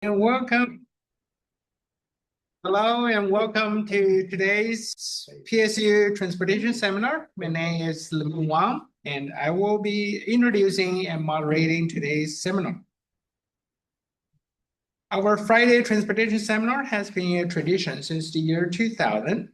And welcome. Hello and welcome to today's PSU Transportation Seminar. My name is Lim Wang, and I will be introducing and moderating today's seminar. Our Friday Transportation Seminar has been a tradition since the year 2000.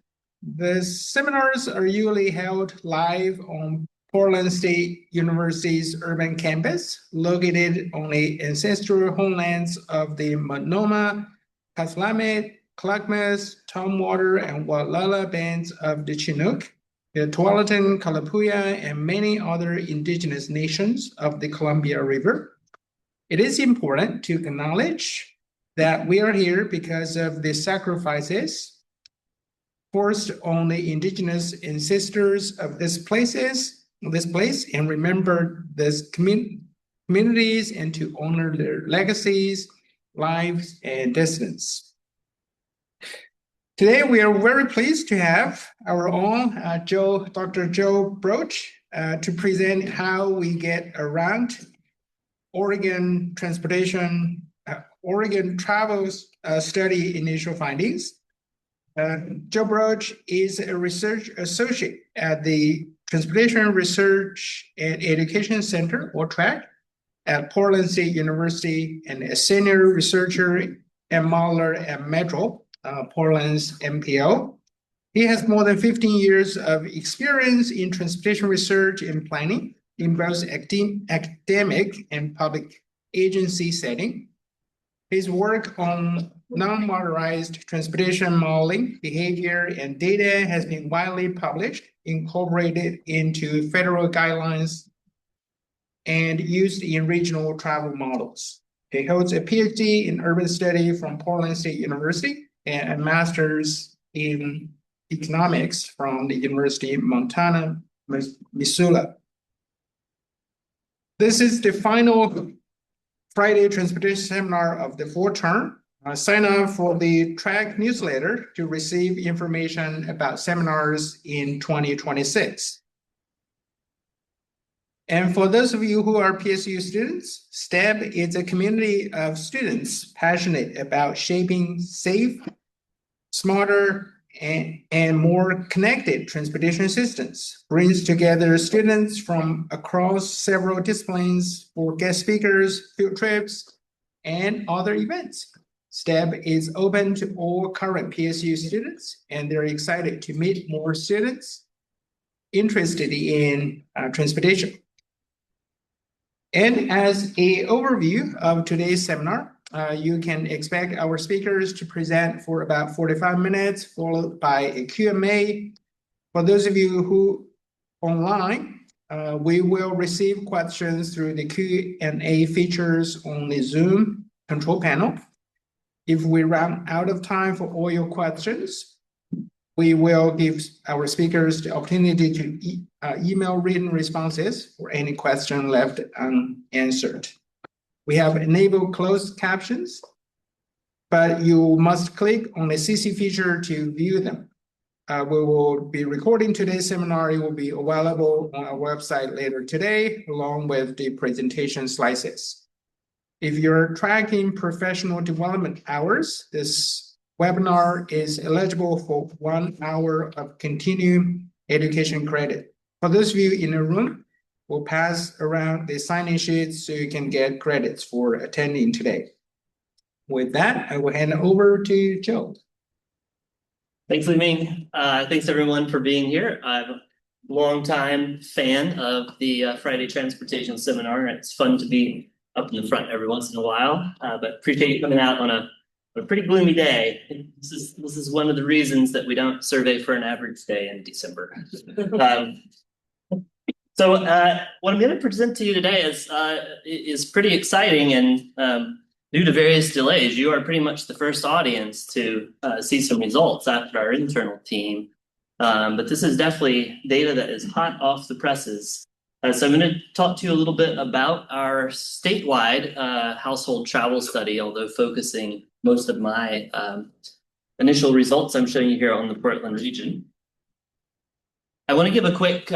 The seminars are usually held live on Portland State University's urban campus, located on the ancestral homelands of the Multnomah, Kathlamet, Clackamas, Tumwater, and Walala bands of the Chinook, the Tualatin, Kalapuya, and many other indigenous nations of the Columbia River. It is important to acknowledge that we are here because of the sacrifices forced on the indigenous ancestors of this place, and remember these communities and to honor their legacies, lives, and destinies. Today, we are very pleased to have our own Dr. Joe Broach, to present how we get around Oregon travels study initial findings. Joe Broach is a research associate at the Transportation Research and Education Center, or TRAC, at Portland State University, and a senior researcher and modeler at Metro, Portland's MPO. He has more than 15 years of experience in transportation research and planning in both academic and public agency setting. His work on non-motorized transportation modeling, behavior, and data has been widely published, incorporated into federal guidelines, and used in regional travel models. He holds a PhD in urban study from Portland State University and a master's in economics from the University of Montana, Missoula. This is the final Friday Transportation Seminar of the fall term. Sign up for the TRAC newsletter to receive information about seminars in 2026. And for those of you who are PSU students, STEP is a community of students passionate about shaping safe, smarter, and more connected transportation systems, brings together students from across several disciplines for guest speakers, field trips, and other events. STEP is open to all current PSU students, and they're excited to meet more students interested in transportation. And as an overview of today's seminar, you can expect our speakers to present for about 45 minutes, followed by a Q&A. For those of you who online, we will receive questions through the Q&A features on the Zoom control panel. If we run out of time for all your questions, we will give our speakers the opportunity to email written responses for any question left unanswered. We have enabled closed captions, but you must click on the CC feature to view them. We will be recording today's seminar. It will be available on our website later today, along with the presentation slides. If you're tracking professional development hours, this webinar is eligible for 1 hour of continuing education credit. For those of you in the room, we'll pass around the sign-in sheets so you can get credits for attending today. With that, I will hand it over to Joe. Thanks, Li-Ming. Thanks everyone for being here. I'm a longtime fan of the Friday Transportation Seminar. It's fun to be up in the front every once in a while, but appreciate you coming out on a pretty gloomy day. This is one of the reasons that we don't survey for an average day in December. So what I'm going to present to you today is pretty exciting, and due to various delays, you are pretty much the first audience to see some results after our internal team. But this is definitely data that is hot off the presses. So I'm going to talk to you a little bit about our statewide household travel study, although focusing most of my initial results I'm showing you here on the Portland region. I want to give a quick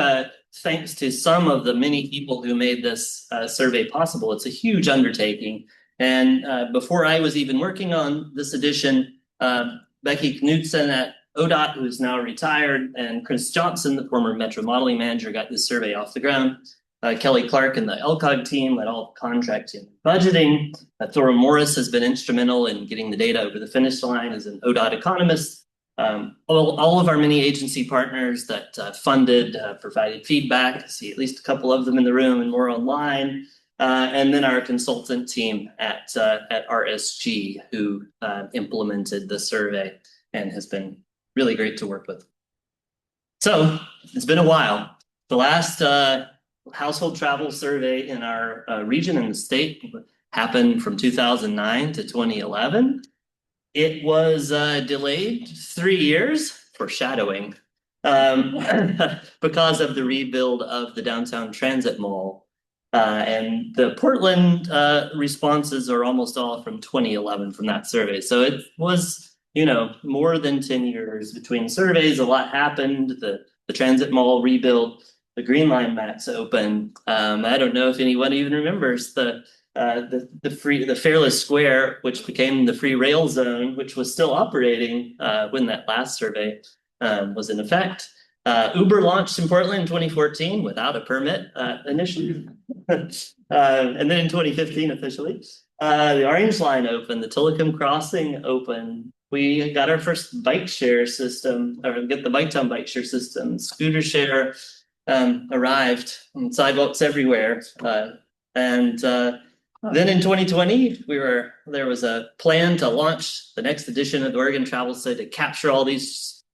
thanks to some of the many people who made this survey possible. It's a huge undertaking, And before I was even working on this edition, Becky Knudsen at ODOT, who's now retired, and Chris Johnson, the former Metro modeling manager, got this survey off the ground. Kelly Clark and the LCOG team led all contracting and budgeting. Thora Morris has been instrumental in getting the data over the finish line as an ODOT economist. All of our many agency partners that funded, provided feedback. I see at least a couple of them in the room and more online. And then our consultant team at RSG, who implemented the survey and has been really great to work with. So it's been a while. The last household travel survey in our region and the state happened from 2009 to 2011. It was delayed 3 years, foreshadowing, because of the rebuild of the downtown transit mall. And the Portland responses are almost all from 2011 from that survey. So it was, more than 10 years between surveys. A lot happened. The transit mall rebuilt, the Green Line Max open. I don't know if anyone even remembers the Fairless Square, which became the free rail zone, which was still operating when that last survey was in effect. Uber launched in Portland in 2014 without a permit initially. And then in 2015 officially. The Orange Line opened, the Tillicum Crossing opened. We got our first bike share system, or get the Biketown bike share system. Scooter share arrived on sidewalks everywhere. And then in 2020, there was a plan to launch the next edition of the Oregon Travel Study to capture all these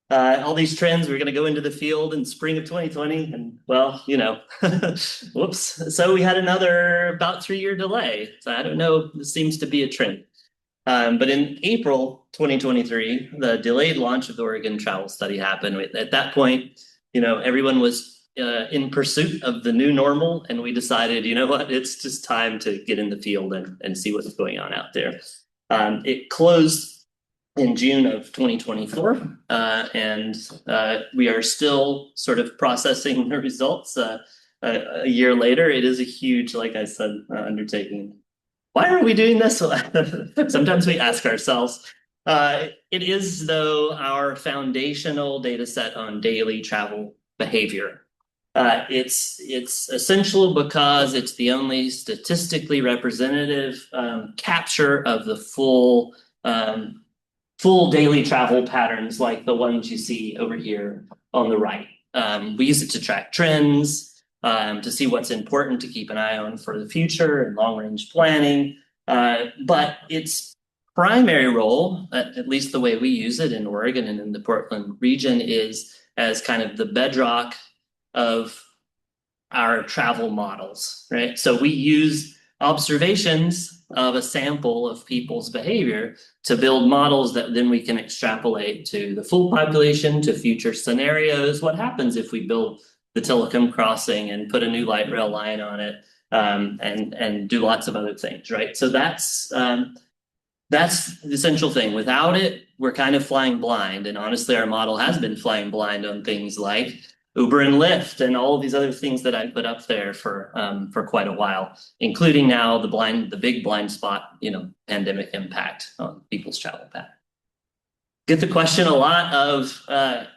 trends. We're going to go into the field in spring of 2020, and well, whoops. So we had another about 3-year delay. So I don't know. This seems to be a trend. But in April 2023, the delayed launch of the Oregon Travel Study happened. At that point, everyone was in pursuit of the new normal, and we decided, it's just time to get in the field and see what's going on out there. It closed in June of 2024, and we are still sort of processing the results a year later. It is a huge, like I said, undertaking. Why are we doing this? Sometimes we ask ourselves. It is, though, our foundational data set on daily travel behavior. It's essential because it's the only statistically representative capture of the full daily travel patterns, like the ones you see over here on the right. We use it to track trends, to see what's important to keep an eye on for the future and long-range planning. But its primary role, at least the way we use it in Oregon and in the Portland region, is as kind of the bedrock of our travel models, right? So we use observations of a sample of people's behavior to build models that then we can extrapolate to the full population, to future scenarios. What happens if we build the Tillicum Crossing and put a new light rail line on it, and do lots of other things, right? So that's the essential thing. Without it, we're kind of flying blind. And honestly, our model has been flying blind on things like Uber and Lyft and all of these other things that I put up there for quite a while, including now the big blind spot, pandemic impact on people's travel pattern. Get the question a lot of,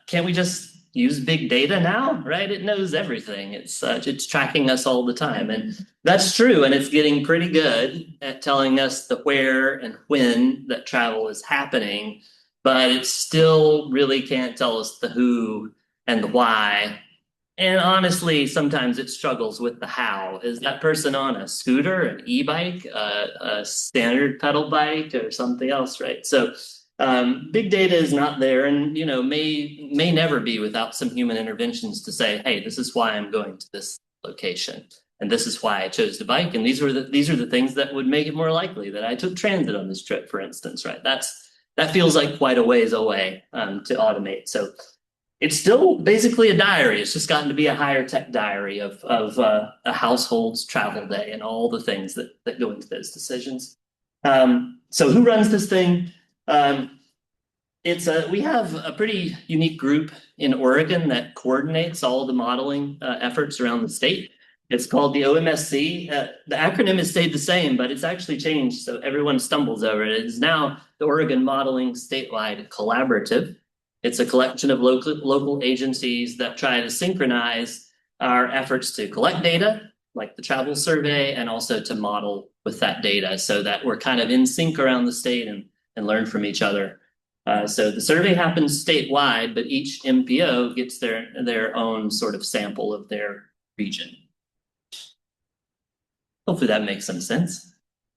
can't we just use big data now, right? It knows everything. It's tracking us all the time. And that's true. And it's getting pretty good at telling us the where and when that travel is happening, but it still really can't tell us the who and the why. And honestly, sometimes it struggles with the how. Is that person on a scooter, an e-bike, a standard pedal bike, or something else, right? So big data is not there, and may never be without some human interventions to say, hey, this is why I'm going to this location, and this is why I chose to bike, and these are the things that would make it more likely that I took transit on this trip, for instance, right? That feels like quite a ways away to automate. So it's still basically a diary. It's just gotten to be a higher tech diary of a household's travel day and all the things that go into those decisions. So who runs this thing? We have a pretty unique group in Oregon that coordinates all the modeling efforts around the state. It's called the OMSC. The acronym has stayed the same, but it's actually changed, so everyone stumbles over it. It is now the Oregon Modeling Statewide Collaborative. It's a collection of local agencies that try to synchronize our efforts to collect data, like the travel survey, and also to model with that data so that we're kind of in sync around the state and learn from each other. So the survey happens statewide, but each MPO gets their own sort of sample of their region. Hopefully that makes some sense.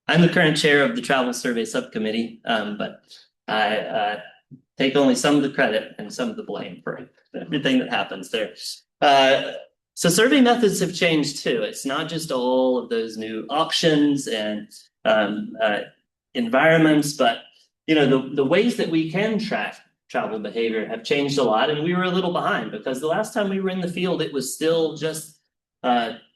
I'm the current chair of the travel survey subcommittee, but I take only some of the credit and some of the blame for everything that happens there. So survey methods have changed too. It's not just all of those new auctions and environments, but the ways that we can track travel behavior have changed a lot, and we were a little behind because the last time we were in the field, it was still just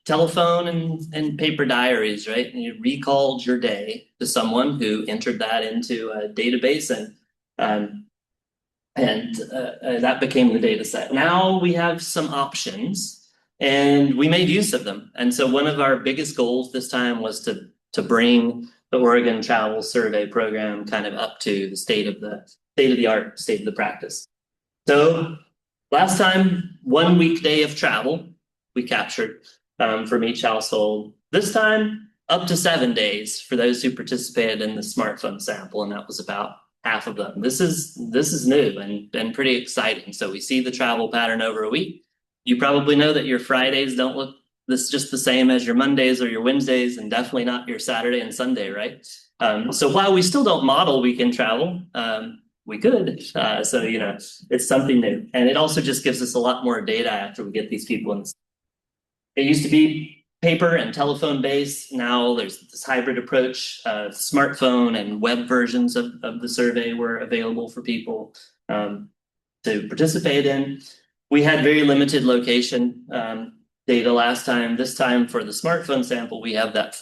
telephone and paper diaries, right? And you recalled your day to someone who entered that into a database, and that became the data set. Now we have some options, and we made use of them. And so one of our biggest goals this time was to bring the Oregon Travel Survey Program kind of up to the state of the art, state of the practice. So last time, 1 weekday of travel we captured from each household. This time, up to 7 days for those who participated in the smartphone sample, and that was about half of them. This is new and pretty exciting. So we see the travel pattern over a week. You probably know that your Fridays don't look just the same as your Mondays or your Wednesdays, and definitely not your Saturday and Sunday, right? So while we still don't model weekend travel, we could. So it's something new, and it also just gives us a lot more data after we get these people in. It used to be paper and telephone based. Now there's this hybrid approach. Smartphone and web versions of the survey were available for people to participate in. We had very limited location data last time. This time for the smartphone sample, we have those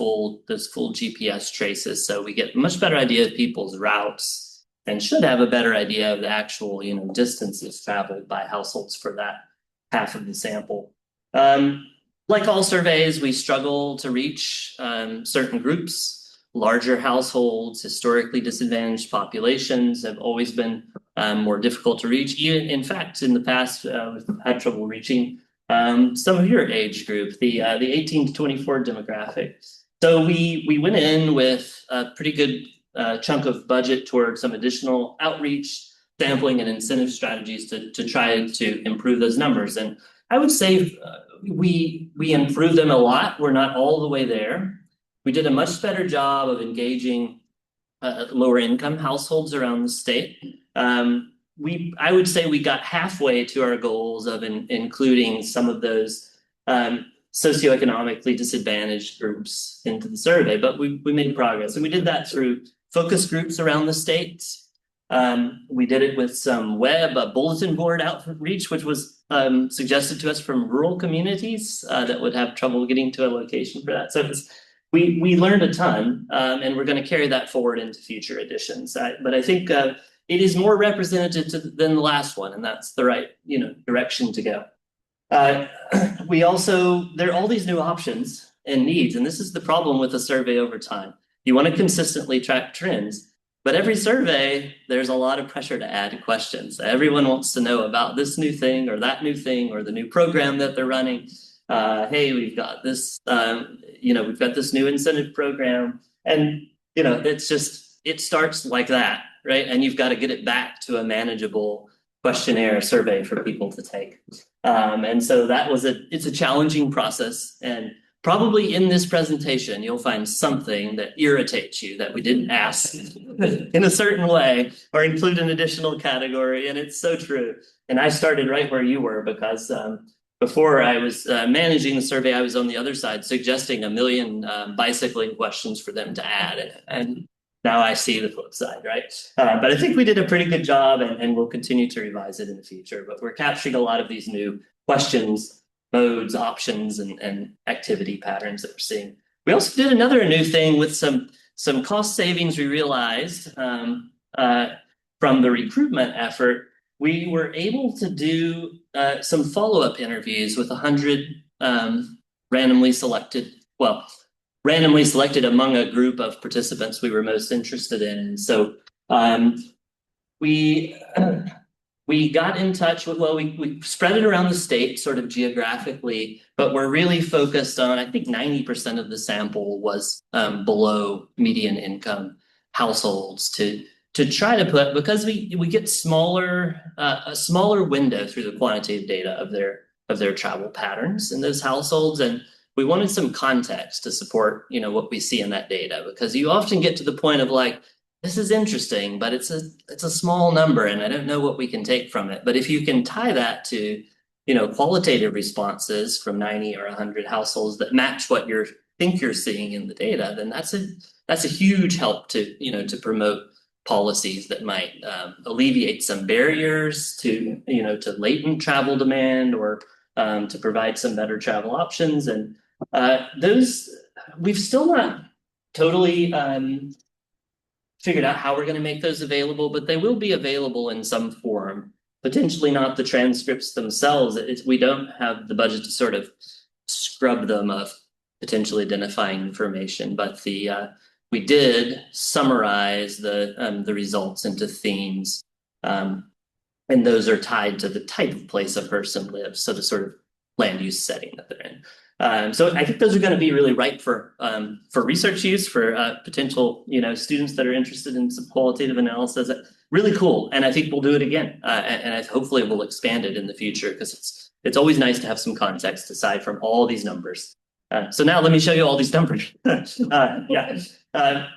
full GPS traces. So we get a much better idea of people's routes and should have a better idea of the actual distances traveled by households for that half of the sample. Like all surveys, we struggle to reach certain groups. Larger households, historically disadvantaged populations have always been more difficult to reach. Even, in fact, in the past, we've had trouble reaching some of your age group, the 18 to 24 demographic. So we went in with a pretty good chunk of budget toward some additional outreach, sampling, and incentive strategies to try to improve those numbers. And I would say we improved them a lot. We're not all the way there. We did a much better job of engaging lower income households around the state. I would say we got halfway to our goals of including some of those socioeconomically disadvantaged groups into the survey, but we made progress. And we did that through focus groups around the state. We did it with some web bulletin board outreach, which was suggested to us from rural communities that would have trouble getting to a location for that. So we learned a ton, and we're going to carry that forward into future editions. But I think it is more representative than the last one, and that's the right direction to go. There are all these new options and needs, and this is the problem with a survey over time. You want to consistently track trends, but every survey, there's a lot of pressure to add questions. Everyone wants to know about this new thing or that new thing or the new program that they're running. Hey, we've got this, we've got this new incentive program, and it starts like that, right? And you've got to get it back to a manageable questionnaire survey for people to take. And so it's a challenging process, and probably in this presentation, you'll find something that irritates you that we didn't ask in a certain way or include an additional category. And it's so true. And I started right where you were because before I was managing the survey, I was on the other side suggesting 1 million bicycling questions for them to add. And now I see the flip side, right? But I think we did a pretty good job, and we'll continue to revise it in the future. But we're capturing a lot of these new questions, modes, options, and activity patterns that we're seeing. We also did another new thing with some cost savings we realized from the recruitment effort. We were able to do some follow-up interviews with 100 randomly selected among a group of participants we were most interested in. And so we got in touch with, we spread it around the state sort of geographically, but we're really focused on, I think 90% of the sample was below median income households to try to put, because we get a smaller window through the quantitative data of their travel patterns in those households. And we wanted some context to support, what we see in that data, because you often get to the point of like, this is interesting, but it's a small number and I don't know what we can take from it. But if you can tie that to, qualitative responses from 90 or 100 households that match what you think you're seeing in the data, then that's a huge help to, to promote policies that might alleviate some barriers to, to latent travel demand, or to provide some better travel options. And those, we've still not totally figured out how we're going to make those available, but they will be available in some form. Potentially not the transcripts themselves. We don't have the budget to sort of scrub them of potentially identifying information, but we did summarize the results into themes, and those are tied to the type of place a person lives, so the sort of land use setting that they're in. So I think those are going to be really ripe for research use, for potential students that are interested in some qualitative analysis. Really cool, and I think we'll do it again, and hopefully we'll expand it in the future, because it's always nice to have some context aside from all these numbers. So now let me show you all these numbers.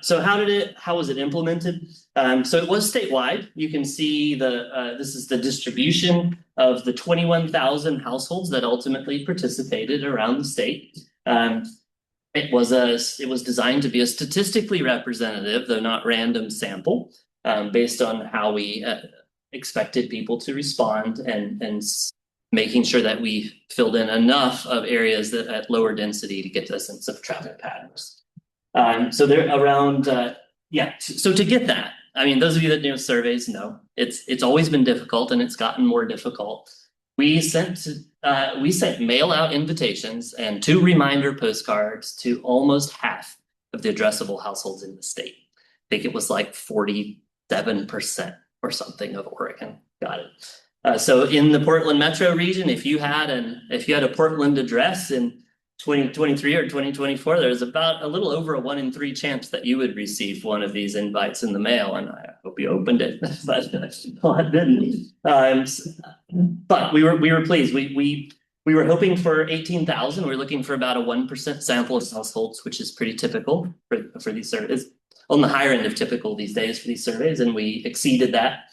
So how was it implemented? So it was statewide. You can see this is the distribution of the 21,000 households that ultimately participated around the state. It was designed to be a statistically representative, though not random, sample, based on how we expected people to respond, and making sure that we filled in enough of areas that at lower density to get a sense of traffic patterns. So they're around, so to get that, I mean, those of you that do surveys know it's always been difficult, and it's gotten more difficult. We sent mail out invitations and 2 reminder postcards to almost half of the addressable households in the state. I think it was like 47% or something of Oregon got it. So in the Portland metro region, if you had a Portland address in 2023 or 2024, there's about a little over a 1 in 3 chance that you would receive one of these invites in the mail, and I hope you opened it, but I didn't. But we were pleased. We were hoping for 18,000. We were looking for about a 1% sample of households, which is pretty typical for these surveys, on the higher end of typical these days for these surveys, and we exceeded that.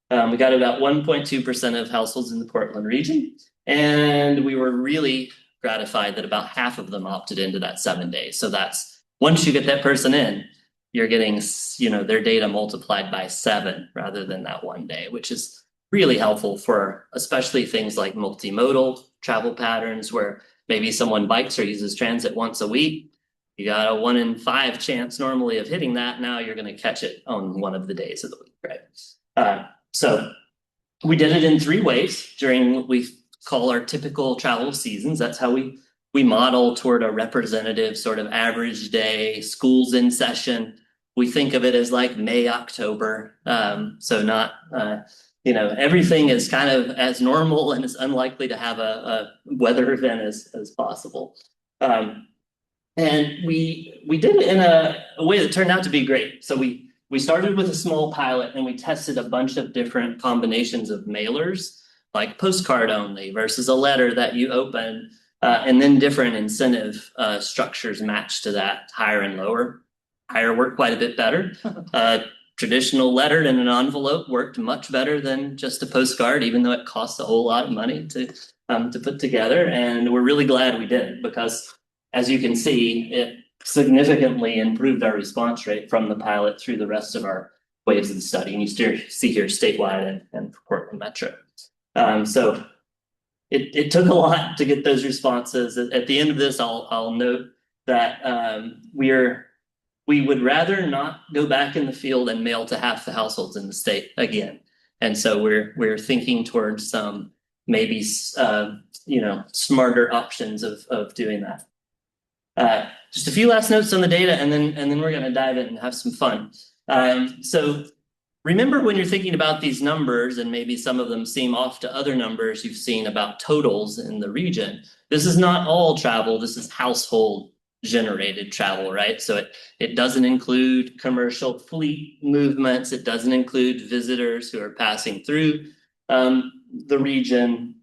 We got about 1.2% of households in the Portland region, and we were really gratified that about half of them opted into that 7 days. So that's, once you get that person in, you're getting their data multiplied by 7 rather than that 1 day, which is really helpful for especially things like multimodal travel patterns, where maybe someone bikes or uses transit once a week. You got a 1 in 5 chance normally of hitting that. Now you're going to catch it on one of the days of the week, right? So we did it in 3 ways during what we call our typical travel seasons. That's how we model toward a representative sort of average day. School's in session. We think of it as like May, October. So not, everything is kind of as normal and as unlikely to have a weather event as possible. And we did it in a way that turned out to be great. So we started with a small pilot, and we tested a bunch of different combinations of mailers, like postcard only versus a letter that you open, and then different incentive structures matched to that, higher and lower. Higher worked quite a bit better. Traditional lettered in an envelope worked much better than just a postcard, even though it costs a whole lot of money to put together. And we're really glad we did, because as you can see, it significantly improved our response rate from the pilot through the rest of our waves of the study. And you see here statewide and for Portland Metro. So it took a lot to get those responses. At the end of this, I'll note that we would rather not go back in the field and mail to half the households in the state again. And so we're thinking towards some maybe smarter options of doing that. Just a few last notes on the data, and then we're going to dive in and have some fun. So remember, when you're thinking about these numbers, and maybe some of them seem off to other numbers you've seen about totals in the region, this is not all travel, this is household generated travel, right? So it doesn't include commercial fleet movements, it doesn't include visitors who are passing through the region.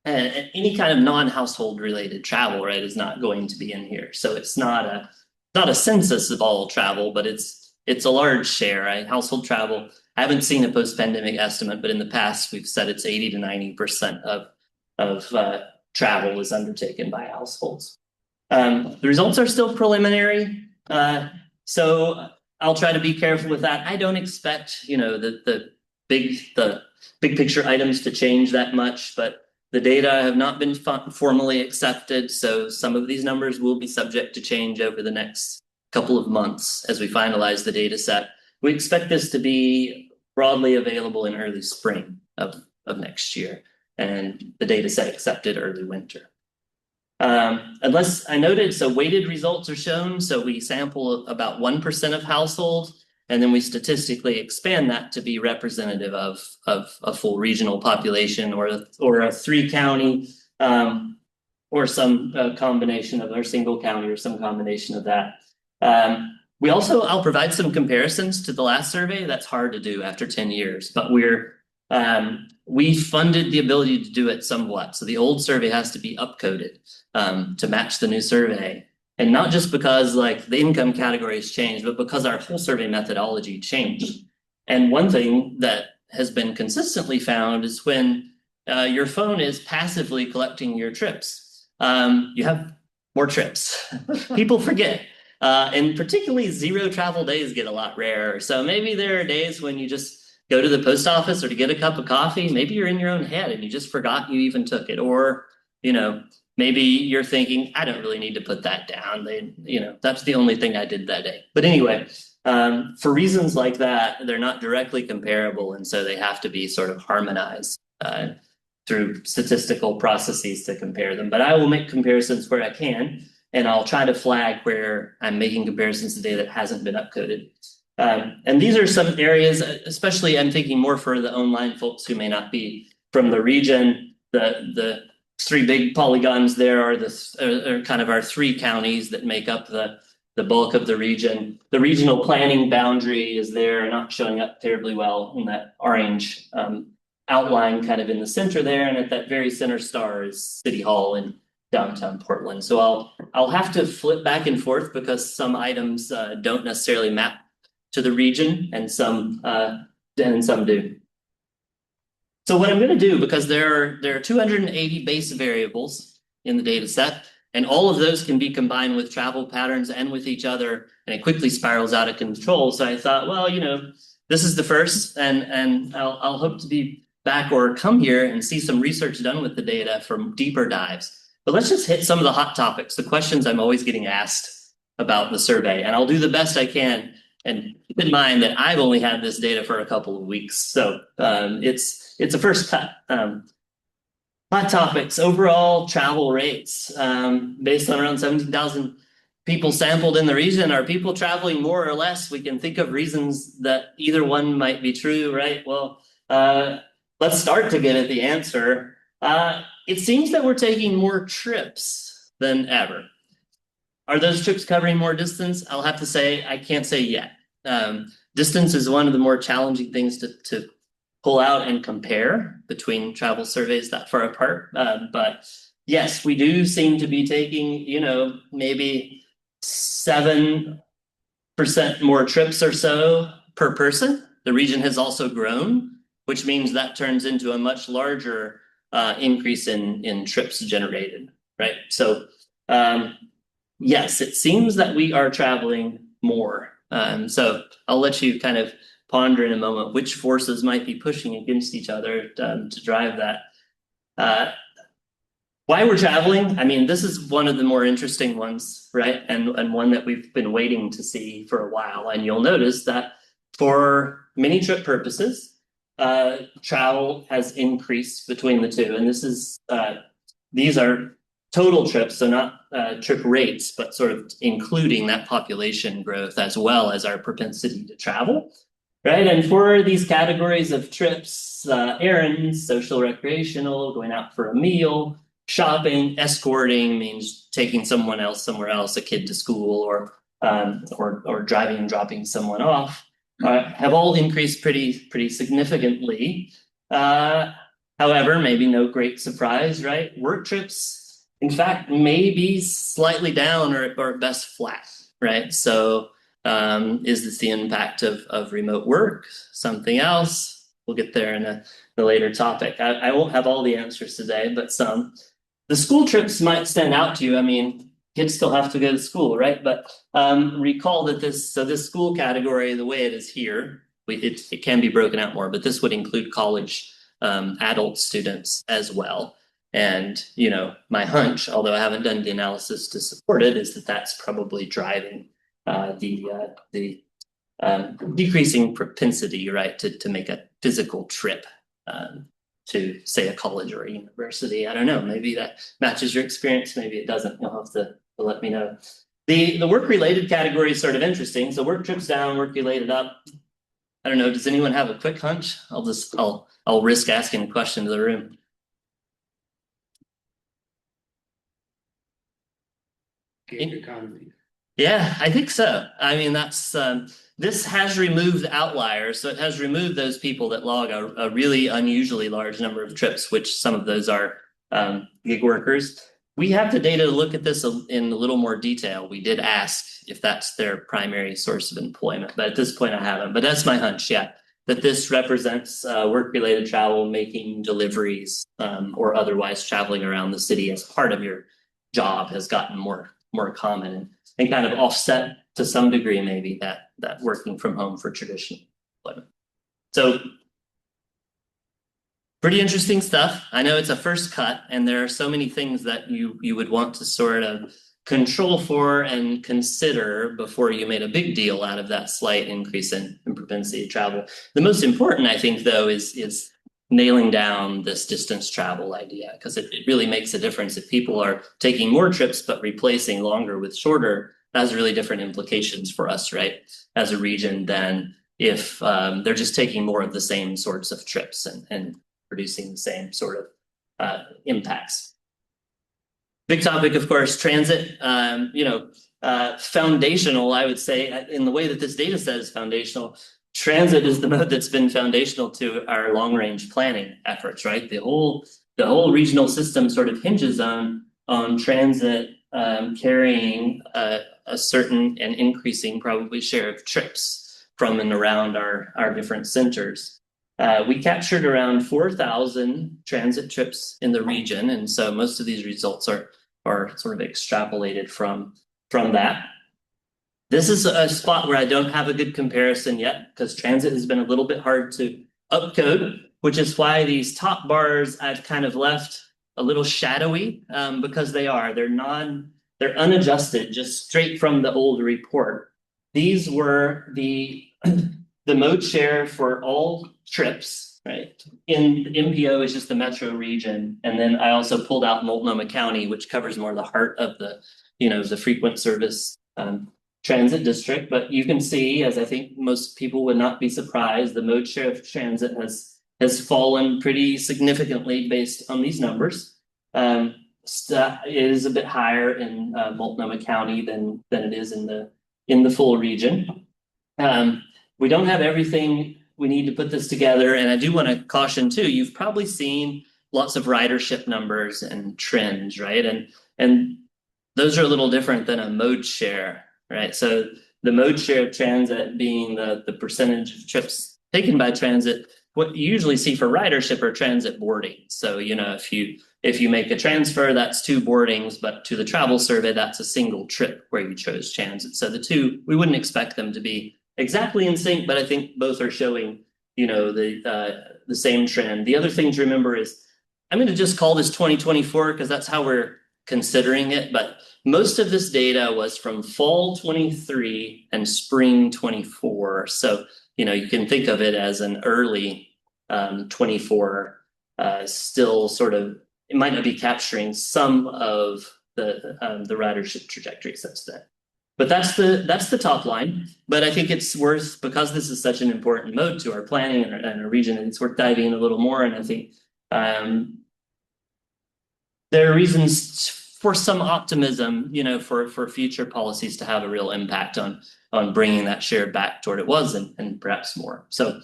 Any kind of non-household related travel, right, is not going to be in here. So it's not a census of all travel, but it's a large share, right? Household travel. I haven't seen a post-pandemic estimate, but in the past we've said it's 80 to 90% of travel is undertaken by households. The results are still preliminary, so I'll try to be careful with that. I don't expect, the big picture items to change that much, but the data have not been formally accepted, so some of these numbers will be subject to change over the next couple of months as we finalize the data set. We expect this to be broadly available in early spring of next year, and the data set accepted early winter. Unless I noted, so weighted results are shown. So we sample about 1% of households, and then we statistically expand that to be representative of a full regional population, or a 3-county, or some combination of, or single county, or some combination of that. I'll provide some comparisons to the last survey. That's hard to do after 10 years, but we funded the ability to do it somewhat. So the old survey has to be upcoded to match the new survey. And not just because like the income categories changed, but because our whole survey methodology changed. And one thing that has been consistently found is when your phone is passively collecting your trips, you have more trips. People forget. And particularly zero travel days get a lot rarer. So maybe there are days when you just go to the post office or to get a cup of coffee. Maybe you're in your own head and you just forgot you even took it. Or, maybe you're thinking, I don't really need to put that down. That's the only thing I did that day. But anyway, for reasons like that, they're not directly comparable. And so they have to be sort of harmonized through statistical processes to compare them. But I will make comparisons where I can, and I'll try to flag where I'm making comparisons today that hasn't been upcoded. And these are some areas, especially I'm thinking more for the online folks who may not be from the region. The 3 big polygons there are kind of our 3 counties that make up the bulk of the region. The regional planning boundary is there, not showing up terribly well in that orange outline kind of in the center there. And at that very center star is City Hall in downtown Portland. So I'll have to flip back and forth because some items don't necessarily map to the region, and some do. So what I'm going to do, because there are 280 base variables in the data set, and all of those can be combined with travel patterns and with each other, and it quickly spirals out of control. So I thought, well, this is the first, and I'll hope to be back or come here and see some research done with the data from deeper dives. But let's just hit some of the hot topics, the questions I'm always getting asked about the survey, and I'll do the best I can. And keep in mind that I've only had this data for a couple of weeks, so it's a first cut. Hot topics: overall travel rates based on around 17,000 people sampled in the region. Are people traveling more or less? We can think of reasons that either one might be true, right? Well, let's start to get at the answer. It seems that we're taking more trips than ever. Are those trips covering more distance? I'll have to say, I can't say yet. Distance is one of the more challenging things to pull out and compare between travel surveys that far apart. But yes, we do seem to be taking, maybe 7% more trips or so per person. The region has also grown, which means that turns into a much larger increase in trips generated, right? So yes, it seems that we are traveling more. So I'll let you kind of ponder in a moment which forces might be pushing against each other to drive that. Why we're traveling, I mean, this is one of the more interesting ones, right? And one that we've been waiting to see for a while. And you'll notice that for many trip purposes, travel has increased between the two. And these are total trips, so not trip rates, but sort of including that population growth as well as our propensity to travel, right? And for these categories of trips, errands, social, recreational, going out for a meal, shopping, escorting means taking someone else somewhere else, a kid to school, or driving and dropping someone off, have all increased pretty significantly. However, maybe no great surprise, right? Work trips, in fact, may be slightly down or at best flat, right? So is this the impact of remote work? Something else? We'll get there in a later topic. I won't have all the answers today, but some. The school trips might stand out to you. I mean, kids still have to go to school, right? But recall that this school category, the way it is here, it can be broken out more, but this would include college adult students as well. And, you know, my hunch, although I haven't done the analysis to support it, is that that's probably driving the decreasing propensity, right, to make a physical trip to, say, a college or a university. I don't know, maybe that matches your experience, maybe it doesn't. You'll have to let me know. The work-related category is sort of interesting. So work trips down, work-related up. I don't know, does anyone have a quick hunch? I'll risk asking a question to the room. Gig economy. Yeah, I think so. I mean, that's this has removed outliers, so it has removed those people that log a really unusually large number of trips, which some of those are gig workers. We have the data to look at this in a little more detail. We did ask if that's their primary source of employment, but at this point I haven't. But that's my hunch, yeah, that this represents work-related travel, making deliveries, or otherwise traveling around the city as part of your job has gotten more common and kind of offset to some degree maybe that working from home for traditional employment. So pretty interesting stuff. I know it's a first cut, and there are so many things that you would want to sort of control for and consider before you made a big deal out of that slight increase in propensity to travel. The most important, I think, though, is nailing down this distance travel idea, because it really makes a difference. If people are taking more trips but replacing longer with shorter, that has really different implications for us, right, as a region, than if they're just taking more of the same sorts of trips and producing the same sort of impacts. Big topic, of course, transit. Foundational, I would say, in the way that this data set is foundational, transit is the mode that's been foundational to our long-range planning efforts, right? The whole regional system sort of hinges on transit carrying a certain and increasing probably share of trips from and around our different centers. We captured around 4,000 transit trips in the region, and so most of these results are sort of extrapolated from that. This is a spot where I don't have a good comparison yet, because transit has been a little bit hard to upcode, which is why these top bars I've kind of left a little shadowy, because they're unadjusted, just straight from the old report. These were the mode share for all trips, right? In the MPO is just the metro region, and then I also pulled out Multnomah County, which covers more the heart of the frequent service transit district. But you can see, as I think most people would not be surprised, the mode share of transit has fallen pretty significantly based on these numbers. It is a bit higher in Multnomah County than it is in the full region. We don't have everything we need to put this together, and I do want to caution too, you've probably seen lots of ridership numbers and trends, right? And those are a little different than a mode share, right? So the mode share of transit being the percentage of trips taken by transit. What you usually see for ridership are transit boardings. So, if you make a transfer, that's 2 boardings, but to the travel survey, that's a single trip where you chose transit. So the two, we wouldn't expect them to be exactly in sync, but I think both are showing, the same trend. The other thing to remember is, I'm going to just call this 2024 because that's how we're considering it, but most of this data was from fall 23 and spring 24. So, you can think of it as an early 24, still sort of it might not be capturing some of the ridership trajectory since then. But that's the top line. But I think it's worth, because this is such an important mode to our planning and our region, and it's worth diving in a little more. And I think there are reasons for some optimism, for future policies to have a real impact on bringing that share back toward it was and perhaps more. So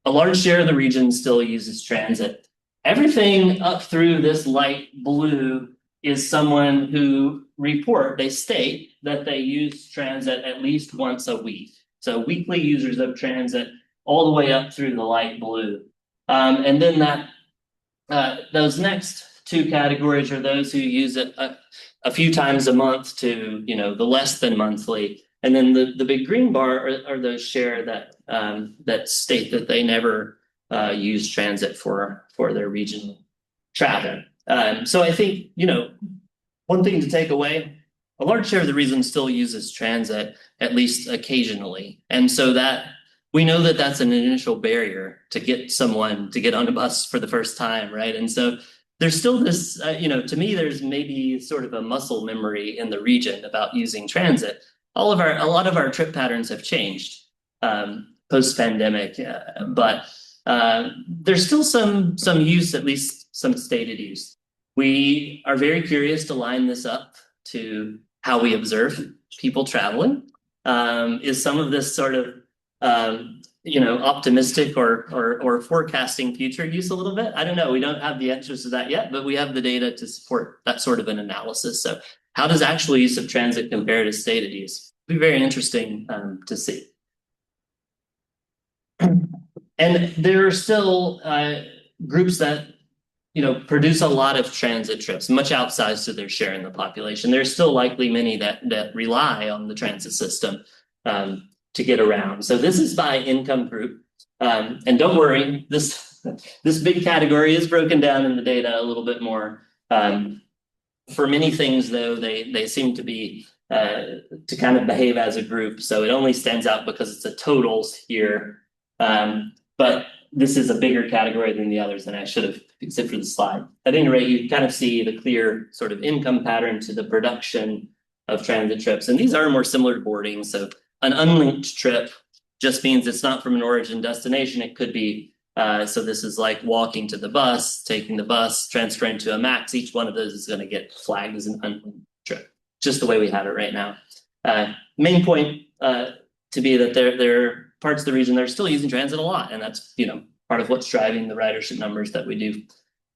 a large share of the region still uses transit. Everything up through this light blue is someone who they state that they use transit at least once a week. So weekly users of transit all the way up through the light blue. And then those next two categories are those who use it a few times a month to, the less than monthly. And then the big green bar are those share that state that they never use transit for their regional travel. So I think, one thing to take away, a large share of the region still uses transit, at least occasionally. And so that we know that that's an initial barrier to get someone to get on a bus for the first time, right? And so there's still this, to me, there's maybe sort of a muscle memory in the region about using transit. A lot of our trip patterns have changed post-pandemic, but there's still some use, at least some stated use. We are very curious to line this up to how we observe people traveling. Is some of this sort of optimistic or forecasting future use a little bit? I don't know. We don't have the answers to that yet, but we have the data to support that sort of an analysis. So how does actual use of transit compare to stated use? It'll be very interesting to see. And there are still groups that produce a lot of transit trips, much outsized to their share in the population. There's still likely many that rely on the transit system to get around. So this is by income group. And don't worry, this big category is broken down in the data a little bit more. For many things, though, they seem to be to kind of behave as a group. So it only stands out because it's a totals here. But this is a bigger category than the others, and I should have fixed it for the slide. At any rate, you kind of see the clear sort of income pattern to the production of transit trips. And these are more similar to boarding. So an unlinked trip just means it's not from an origin destination. It could be, so this is like walking to the bus, taking the bus, transferring to a max. Each one of those is going to get flagged as an unlinked trip, just the way we have it right now. Main point to be that there are parts of the region that are still using transit a lot, and that's part of what's driving the ridership numbers that we do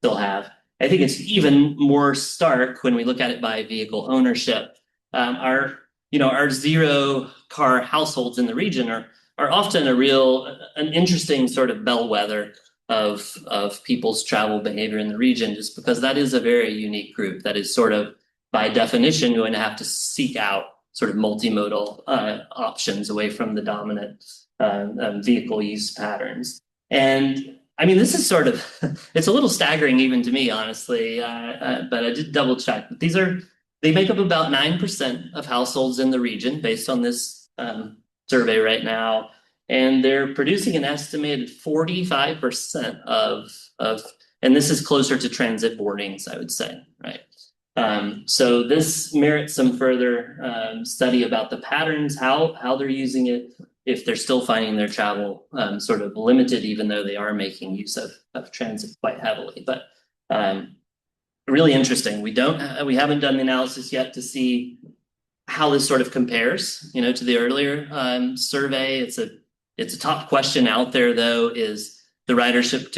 still have. I think it's even more stark when we look at it by vehicle ownership. Our zero car households in the region are often an interesting sort of bellwether of people's travel behavior in the region, just because that is a very unique group that is sort of by definition going to have to seek out sort of multimodal options away from the dominant vehicle use patterns. And I mean, this is sort of, it's a little staggering even to me, honestly, but I did double check. But they make up about 9% of households in the region based on this survey right now. And they're producing an estimated 45% of, and this is closer to transit boardings, I would say, right? So this merits some further study about the patterns, how they're using it, if they're still finding their travel sort of limited, even though they are making use of transit quite heavily. But really interesting. We haven't done the analysis yet to see how this sort of compares, to the earlier survey. It's a top question out there, though, is the ridership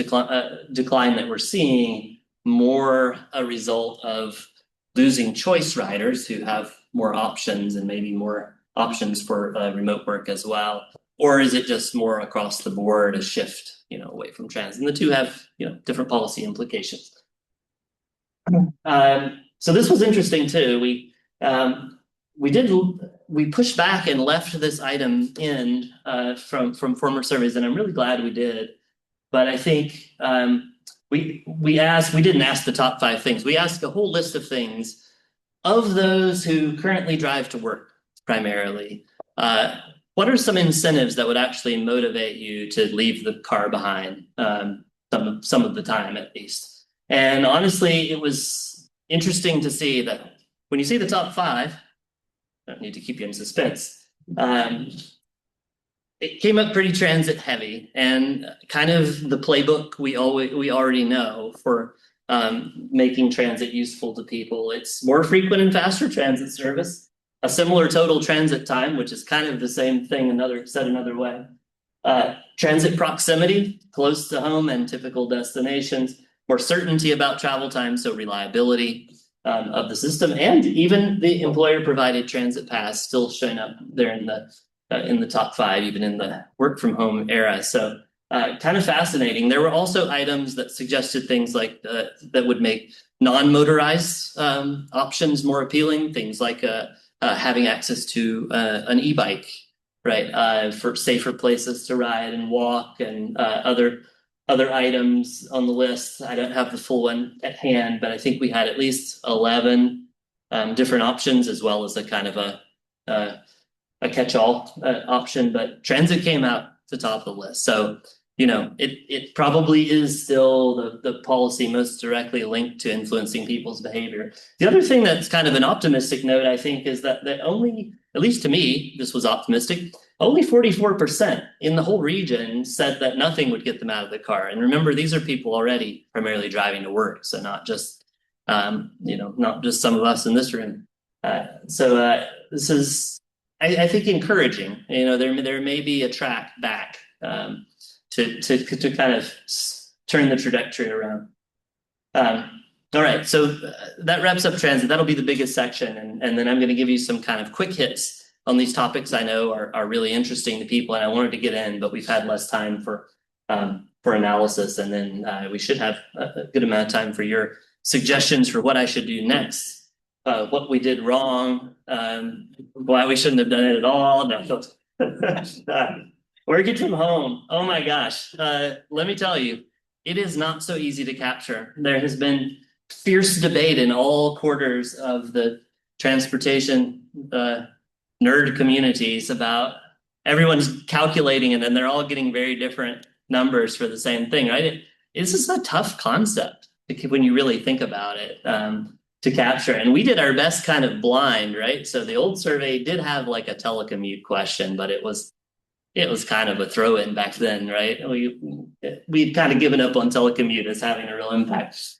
decline that we're seeing more a result of losing choice riders who have more options and maybe more options for remote work as well? Or is it just more across the board a shift, away from transit? And the two have, different policy implications. So this was interesting too. We pushed back and left this item in from former surveys, and I'm really glad we did. But I think we didn't ask the top 5 things. We asked a whole list of things of those who currently drive to work primarily. What are some incentives that would actually motivate you to leave the car behind some of the time, at least? And honestly, it was interesting to see that when you see the top 5, I don't need to keep you in suspense. It came up pretty transit heavy, and kind of the playbook we already know for making transit useful to people. It's more frequent and faster transit service, a similar total transit time, which is kind of the same thing, said another way. Transit proximity, close to home and typical destinations, more certainty about travel time, so reliability of the system, and even the employer-provided transit pass still showing up there in the top 5, even in the work from home era. So kind of fascinating. There were also items that suggested things like that would make non-motorized options more appealing, things like having access to an e-bike, right, for safer places to ride and walk, and other items on the list. I don't have the full one at hand, but I think we had at least 11 different options, as well as a kind of a catch-all option. But transit came out to top of the list. So, it probably is still the policy most directly linked to influencing people's behavior. The other thing that's kind of an optimistic note, I think, is that only, at least to me, this was optimistic, only 44% in the whole region said that nothing would get them out of the car. And remember, these are people already primarily driving to work, so not just not just some of us in this room. So this is, I think, encouraging. There may be a track back to kind of turn the trajectory around. All right, so that wraps up transit. That'll be the biggest section, and then I'm going to give you some kind of quick hits on these topics I know are really interesting to people, and I wanted to get in, but we've had less time for analysis, and then we should have a good amount of time for your suggestions for what I should do next, what we did wrong, why we shouldn't have done it at all. Working from home, oh my gosh, let me tell you, it is not so easy to capture. There has been fierce debate in all quarters of the transportation nerd communities about everyone's calculating, and then they're all getting very different numbers for the same thing, right? This is a tough concept when you really think about it to capture. And we did our best kind of blind, right? So the old survey did have like a telecommute question, but it was kind of a throw-in back then, right? We'd kind of given up on telecommute as having a real impact.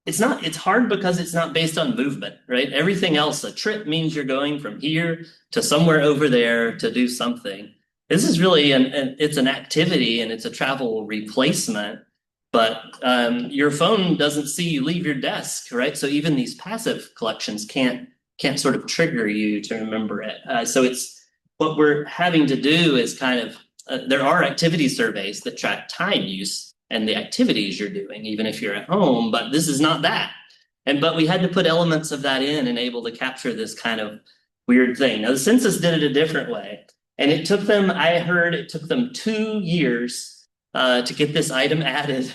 It's hard because it's not based on movement, right? Everything else, a trip means you're going from here to somewhere over there to do something. This is really it's an activity, and it's a travel replacement, but your phone doesn't see you leave your desk, right? So even these passive collections can't sort of trigger you to remember it. So it's what we're having to do is kind of there are activity surveys that track time use and the activities you're doing, even if you're at home, but this is not that. But we had to put elements of that in and able to capture this kind of weird thing. Now, the census did it a different way, and it took them 2 years to get this item added,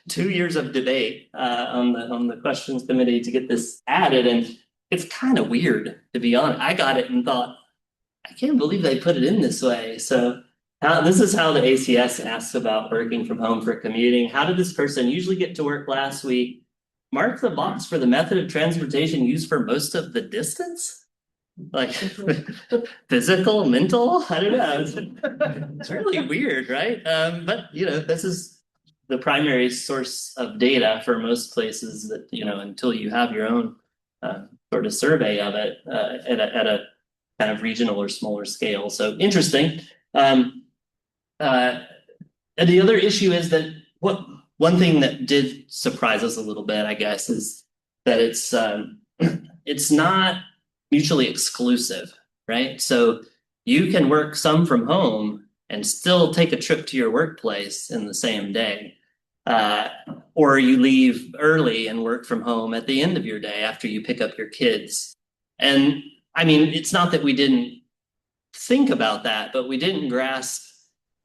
2 years of debate on the questions committee to get this added, and it's kind of weird, to be honest. I got it and thought, I can't believe they put it in this way. So this is how the ACS asks about working from home for commuting. How did this person usually get to work last week? Mark the box for the method of transportation used for most of the distance? Like physical, mental? I don't know. It's really weird, right? But this is the primary source of data for most places that, until you have your own sort of survey of it at a kind of regional or smaller scale. So interesting. And the other issue is that one thing that did surprise us a little bit, I guess, is that it's not mutually exclusive, right? So you can work some from home and still take a trip to your workplace in the same day. Or you leave early and work from home at the end of your day after you pick up your kids. And I mean, it's not that we didn't think about that, but we didn't grasp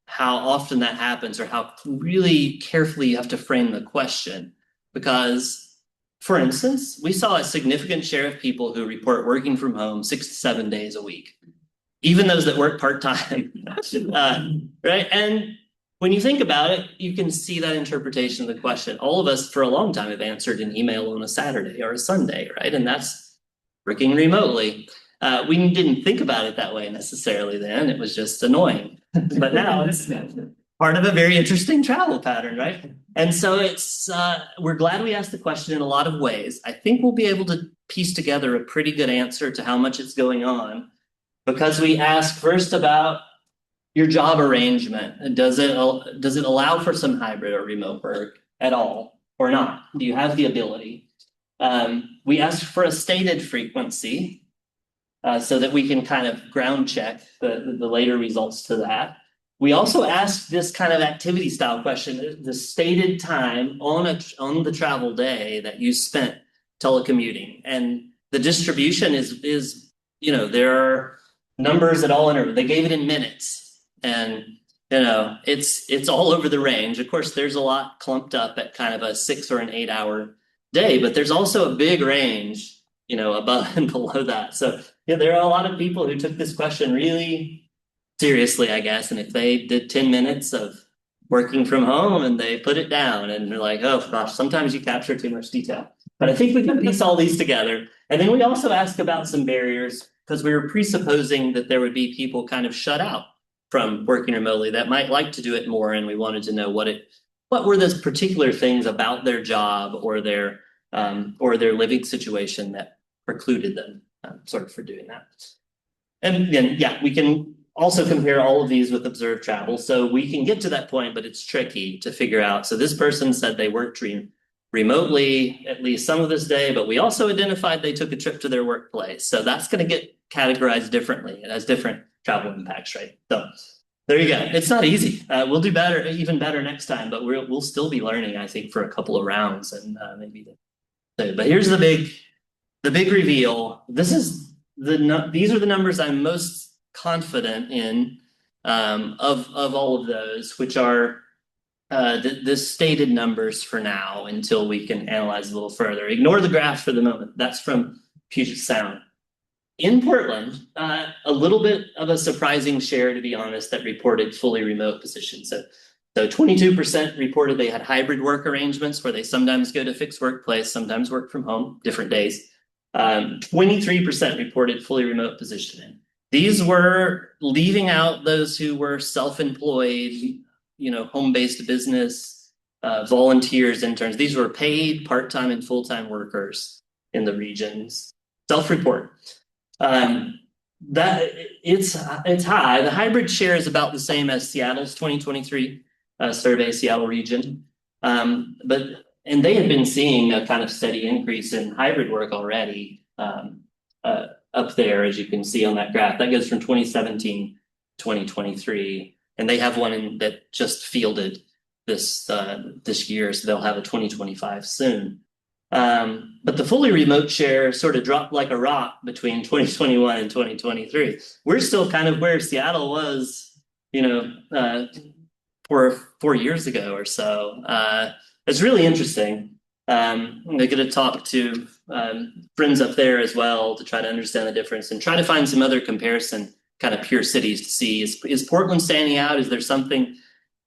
how often that happens or how really carefully you have to frame the question. Because, for instance, we saw a significant share of people who report working from home 6 to 7 days a week, even those that work part-time, right? And when you think about it, you can see that interpretation of the question. All of us for a long time have answered an email on a Saturday or a Sunday, right? And that's working remotely. We didn't think about it that way necessarily then. It was just annoying. But now it's part of a very interesting travel pattern, right? And so we're glad we asked the question in a lot of ways. I think we'll be able to piece together a pretty good answer to how much it's going on, because we ask first about your job arrangement. Does it allow for some hybrid or remote work at all or not? Do you have the ability? We ask for a stated frequency so that we can kind of ground check the later results to that. We also ask this kind of activity style question: the stated time on the travel day that you spent telecommuting, and the distribution is there are numbers at all intervals. They gave it in minutes. And it's all over the range. Of course, there's a lot clumped up at kind of a 6 or an 8 hour day, but there's also a big range, above and below that. So yeah, there are a lot of people who took this question really seriously, I guess. And if they did 10 minutes of working from home and they put it down and they're like, oh gosh, sometimes you capture too much detail. But I think we can piece all these together. And then we also ask about some barriers, because we were presupposing that there would be people kind of shut out from working remotely that might like to do it more, and we wanted to know what were those particular things about their job or their living situation that precluded them sort of for doing that. And then we can also compare all of these with observed travel, so we can get to that point, but it's tricky to figure out. So this person said they worked remotely at least some of this day, but we also identified they took a trip to their workplace, so that's going to get categorized differently. It has different travel impacts, right? So there you go. It's not easy. We'll do better, even better next time, but we'll still be learning, I think, for a couple of rounds, and maybe. But here's the big reveal. These are the numbers I'm most confident in of all of those, which are the stated numbers for now until we can analyze a little further. Ignore the graph for the moment. That's from Puget Sound. In Portland, a little bit of a surprising share, to be honest, that reported fully remote positions. So 22% reported they had hybrid work arrangements where they sometimes go to fixed workplace, sometimes work from home, different days. 23% reported fully remote positioning. These were leaving out those who were self-employed, home-based business, volunteers, interns. These were paid part-time and full-time workers in the regions. Self-report. That it's high. The hybrid share is about the same as Seattle's 2023 survey, Seattle region. But they had been seeing a kind of steady increase in hybrid work already up there, as you can see on that graph. That goes from 2017 to 2023. And they have one that just fielded this year, so they'll have a 2025 soon. But the fully remote share sort of dropped like a rock between 2021 and 2023. We're still kind of where Seattle was, 4 years ago or so. It's really interesting. I'm going to talk to friends up there as well to try to understand the difference and try to find some other comparison kind of pure cities to see, is Portland standing out? Is there something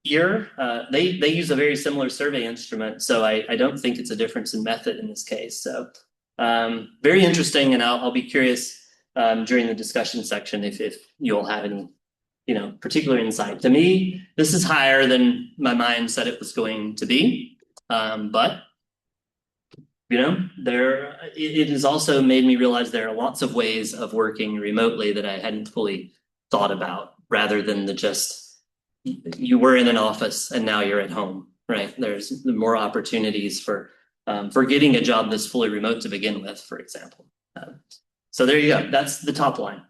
here? They use a very similar survey instrument, so I don't think it's a difference in method in this case. So very interesting, and I'll be curious during the discussion section if you'll have any particular insight. To me, this is higher than my mind said it was going to be, but it has also made me realize there are lots of ways of working remotely that I hadn't fully thought about, rather than just you were in an office and now you're at home, right? There's more opportunities for getting a job that's fully remote to begin with, for example. So there you go. That's the top line.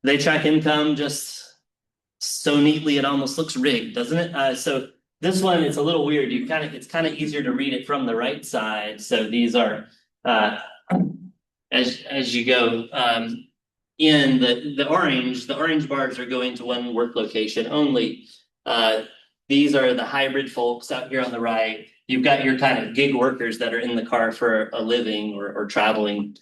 They track income just so neatly it almost looks rigged, doesn't it? So this one, it's a little weird. It's kind of easier to read it from the right side. So these are as you go in the orange bars are going to one work location only. These are the hybrid folks out here on the right. You've got your kind of gig workers that are in the car for a living or traveling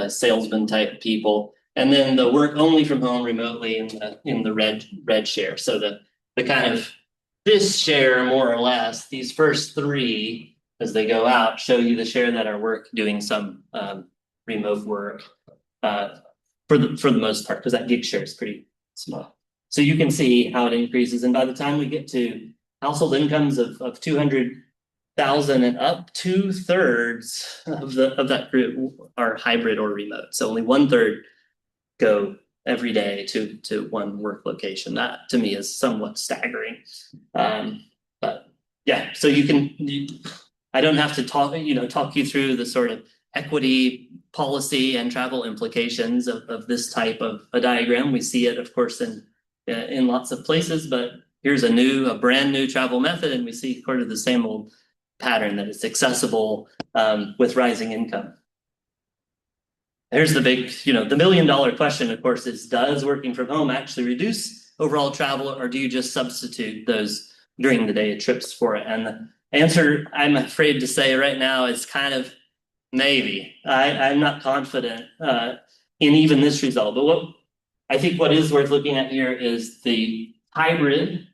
salesman type people. And then the work only from home remotely in the red share. So the kind of this share more or less, these first three as they go out show you the share that are doing some remote work for the most part, because that gig share is pretty small. So you can see how it increases, and by the time we get to household incomes of 200,000 and up, 2/3 of that group are hybrid or remote. So only 1/3 go every day to one work location. That to me is somewhat staggering. But yeah, so I don't have to talk you through the sort of equity policy and travel implications of this type of a diagram. We see it, of course, in lots of places, but here's a brand new travel method, and we see sort of the same old pattern that it's accessible with rising income. There's the big, the $1 million question, of course, is does working from home actually reduce overall travel, or do you just substitute those during the day trips for it? And the answer, I'm afraid to say right now, is kind of maybe. I'm not confident in even this result. But I think what is worth looking at here is the hybrid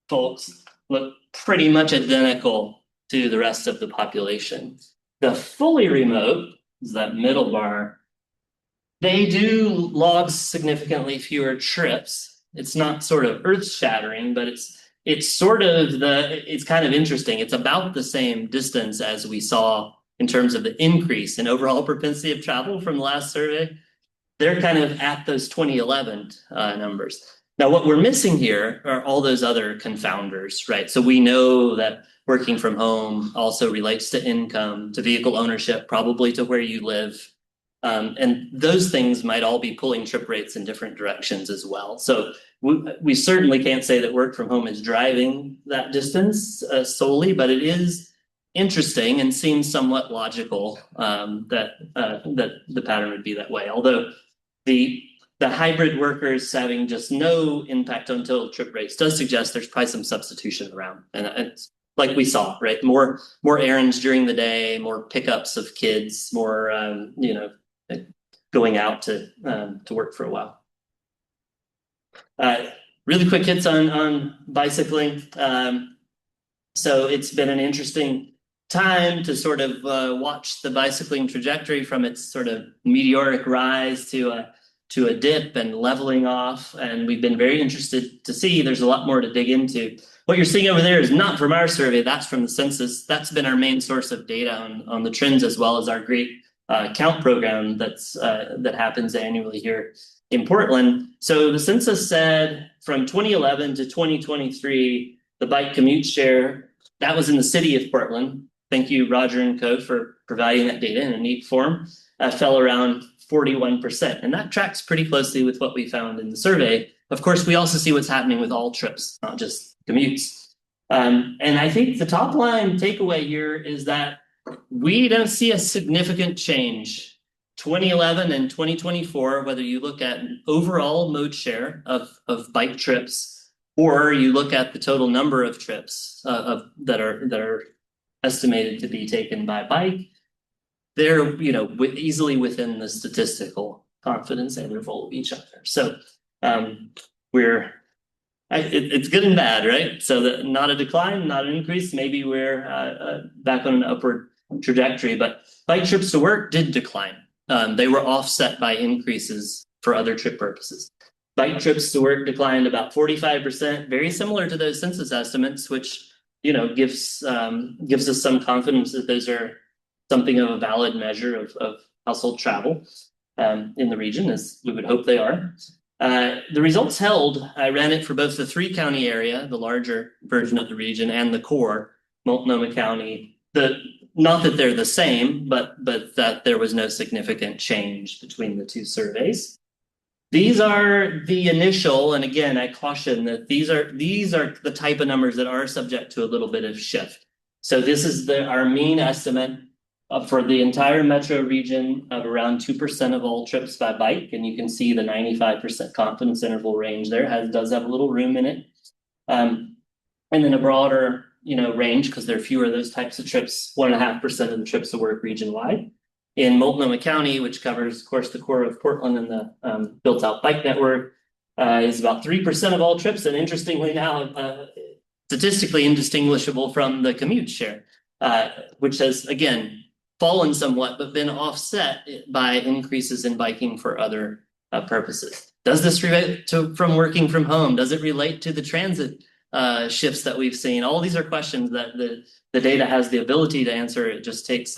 folks look pretty much identical to the rest of the population. The fully remote is that middle bar. They do log significantly fewer trips. It's not sort of earth-shattering, but it's kind of interesting. It's about the same distance as we saw in terms of the increase in overall propensity of travel from the last survey. They're kind of at those 2011 numbers. Now, what we're missing here are all those other confounders, right? So we know that working from home also relates to income, to vehicle ownership, probably to where you live. And those things might all be pulling trip rates in different directions as well. So we certainly can't say that work from home is driving that distance solely, but it is interesting and seems somewhat logical that the pattern would be that way. Although the hybrid workers having just no impact on total trip rates does suggest there's probably some substitution around, and it's like we saw, right? More errands during the day, more pickups of kids, more going out to work for a while. Really quick hits on bicycling. So it's been an interesting time to sort of watch the bicycling trajectory from its sort of meteoric rise to a dip and leveling off. And we've been very interested to see. There's a lot more to dig into. What you're seeing over there is not from our survey. That's from the census. That's been our main source of data on the trends, as well as our great count program that happens annually here in Portland. So the census said from 2011 to 2023, the bike commute share, that was in the city of Portland. Thank you, Roger and Co, for providing that data in a neat form. Fell around 41%. And that tracks pretty closely with what we found in the survey. Of course, we also see what's happening with all trips, not just commutes. And I think the top line takeaway here is that we don't see a significant change. 2011 and 2024, whether you look at an overall mode share of bike trips, or you look at the total number of trips that are estimated to be taken by bike, they're easily within the statistical confidence interval of each other. So it's good and bad, right? So not a decline, not an increase. Maybe we're back on an upward trajectory, but bike trips to work did decline. They were offset by increases for other trip purposes. Bike trips to work declined about 45%, very similar to those census estimates, which gives us some confidence that those are something of a valid measure of household travel in the region, as we would hope they are. The results held. I ran it for both the 3-county area, the larger version of the region, and the core, Multnomah County. Not that they're the same, but that there was no significant change between the two surveys. These are the initial, and again, I caution that these are the type of numbers that are subject to a little bit of shift. So this is our mean estimate for the entire metro region of around 2% of all trips by bike, and you can see the 95% confidence interval range there does have a little room in it, and then a broader range, because there are fewer of those types of trips, 1.5% of the trips to work region-wide. In Multnomah County, which covers, of course, the core of Portland and the built-out bike network, is about 3% of all trips, and interestingly now, statistically indistinguishable from the commute share, which has, again, fallen somewhat, but been offset by increases in biking for other purposes. Does this relate from working from home? Does it relate to the transit shifts that we've seen? All these are questions that the data has the ability to answer. It just takes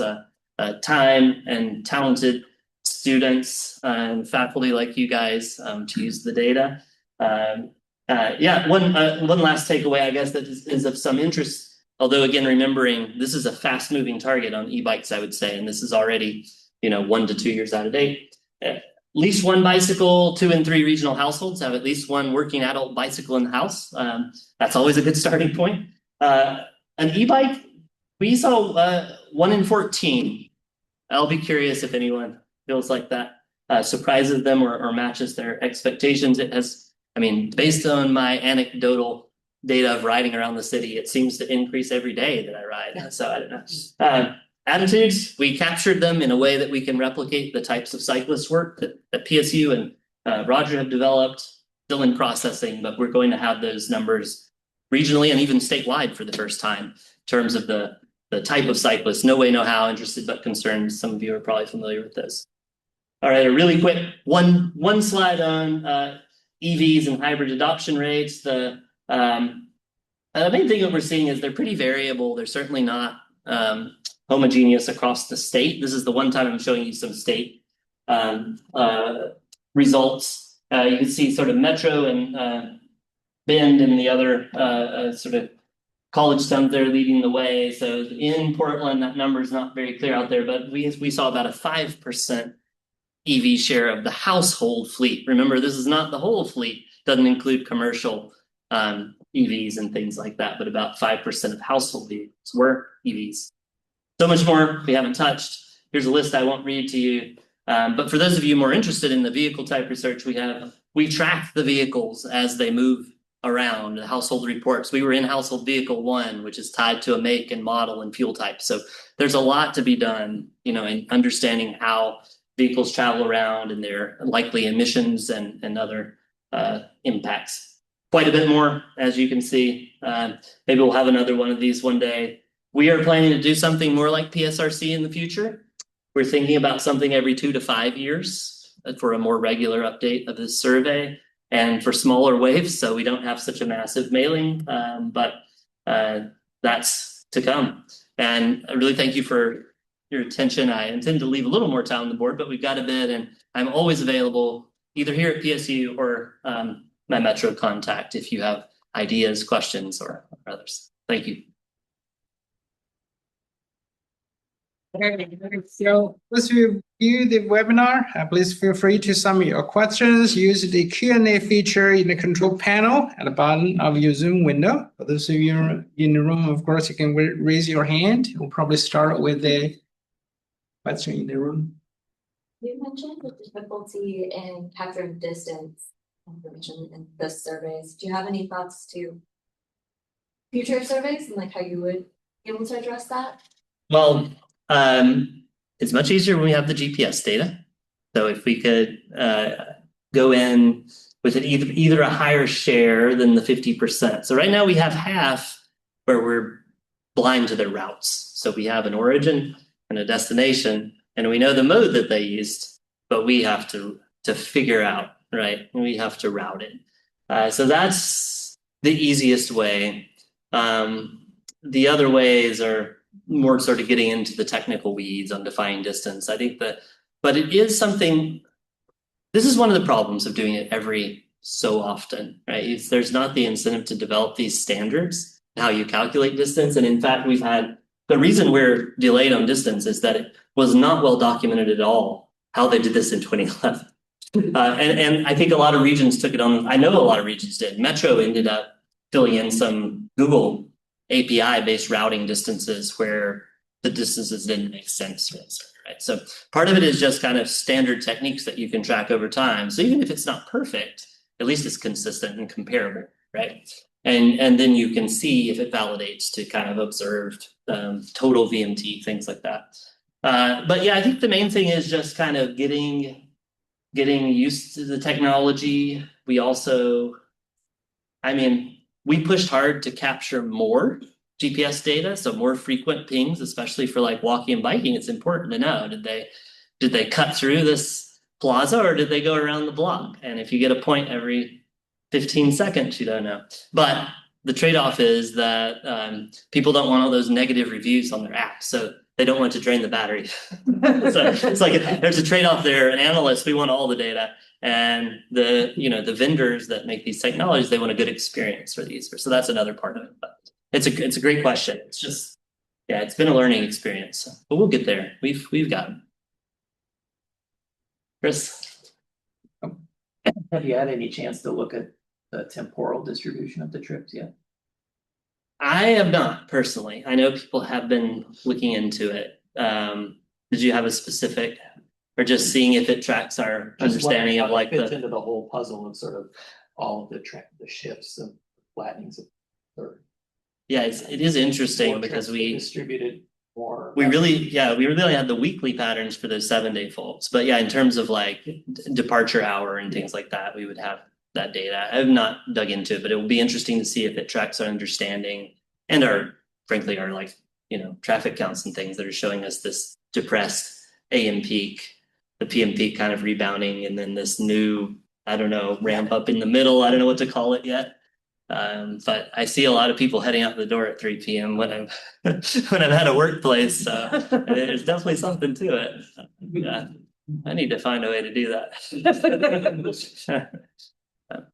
time and talented students and faculty like you guys to use the data. Yeah, one last takeaway, I guess, that is of some interest. Although, again, remembering this is a fast-moving target on e-bikes, I would say, and this is already, 1 to 2 years out of date. At least one bicycle, 2 in 3 regional households have at least one working adult bicycle in the house. That's always a good starting point. An e-bike, we saw 1 in 14. I'll be curious if anyone feels like that surprises them or matches their expectations. It has, based on my anecdotal data of riding around the city, it seems to increase every day that I ride. So I don't know. Attitudes, we captured them in a way that we can replicate the types of cyclist work that PSU and Roger have developed, still in processing, but we're going to have those numbers regionally and even statewide for the first time in terms of the type of cyclist. No way, no how, interested but concerned. Some of you are probably familiar with this. All right, a really quick one slide on EVs and hybrid adoption rates. The main thing that we're seeing is they're pretty variable. They're certainly not homogeneous across the state. This is the one time I'm showing you some state results. You can see sort of Metro and Bend and the other sort of college towns there leading the way. So in Portland, that number is not very clear out there, but we saw about a 5% EV share of the household fleet. Remember, this is not the whole fleet, doesn't include commercial EVs and things like that, but about 5% of household vehicles were EVs. So much more we haven't touched. Here's a list I won't read to you. But for those of you more interested in the vehicle type research, we track the vehicles as they move around, the household reports. We were in household vehicle 1, which is tied to a make and model and fuel type. So there's a lot to be done, in understanding how vehicles travel around and their likely emissions and other impacts. Quite a bit more, as you can see. Maybe we'll have another one of these one day. We are planning to do something more like PSRC in the future. We're thinking about something every 2 to 5 years for a more regular update of this survey and for smaller waves, so we don't have such a massive mailing, but that's to come. And I really thank you for your attention. I intend to leave a little more time on the board, but we've got a bit, and I'm always available either here at PSU or my Metro contact if you have ideas, questions, or others. Thank you. So let's review the webinar. Please feel free to submit your questions. Use the Q&A feature in the control panel at the bottom of your Zoom window. For those of you in the room, of course, you can raise your hand. We'll probably start with the question in the room. You mentioned the difficulty in capturing distance information in the surveys. Do you have any thoughts to future surveys and how you would be able to address that? Well, it's much easier when we have the GPS data. So if we could go in with either a higher share than the 50%. So right now we have half where we're blind to their routes. So we have an origin and a destination, and we know the mode that they used, but we have to figure out, right? We have to route it. So that's the easiest way. The other ways are more sort of getting into the technical weeds on defining distance. I think but it is something, this is one of the problems of doing it every so often, right? There's not the incentive to develop these standards, how you calculate distance. And in fact, the reason we're delayed on distance is that it was not well documented at all how they did this in 2011. And I think a lot of regions took it on. I know a lot of regions did. Metro ended up filling in some Google API-based routing distances where the distances didn't make sense, right? So part of it is just kind of standard techniques that you can track over time. So even if it's not perfect, at least it's consistent and comparable, right? And then you can see if it validates to kind of observed total VMT, things like that. But yeah, I think the main thing is just kind of getting used to the technology, we also, I mean, we pushed hard to capture more GPS data, so more frequent pings, especially for like walking and biking. It's important to know, did they cut through this plaza or did they go around the block? And if you get a point every 15 seconds, you don't know. But the trade-off is that people don't want all those negative reviews on their app, so they don't want to drain the battery. So it's like there's a trade-off there. An analyst, we want all the data, and the vendors that make these technologies, they want a good experience for the user. So that's another part of it. But it's a great question. It's just, yeah, it's been a learning experience, but we'll get there. We've got them. Chris, have you had any chance to look at the temporal distribution of the trips yet? I have not personally. I know people have been looking into it. Did you have a specific, or just seeing if it tracks our understanding of like fits into the whole puzzle of sort of all of the shifts and flattenings of or yeah, it is interesting because we distributed more. We really had the weekly patterns for those 7-day faults. But yeah, in terms of like departure hour and things like that, we would have that data. I have not dug into it, but it will be interesting to see if it tracks our understanding and frankly, our like, traffic counts and things that are showing us this depressed AM peak, the PM peak kind of rebounding, and then this new, I don't know, ramp up in the middle. I don't know what to call it yet. But I see a lot of people heading out the door at 3 p.m. when I've had a workplace. So there's definitely something to it. Yeah, I need to find a way to do that.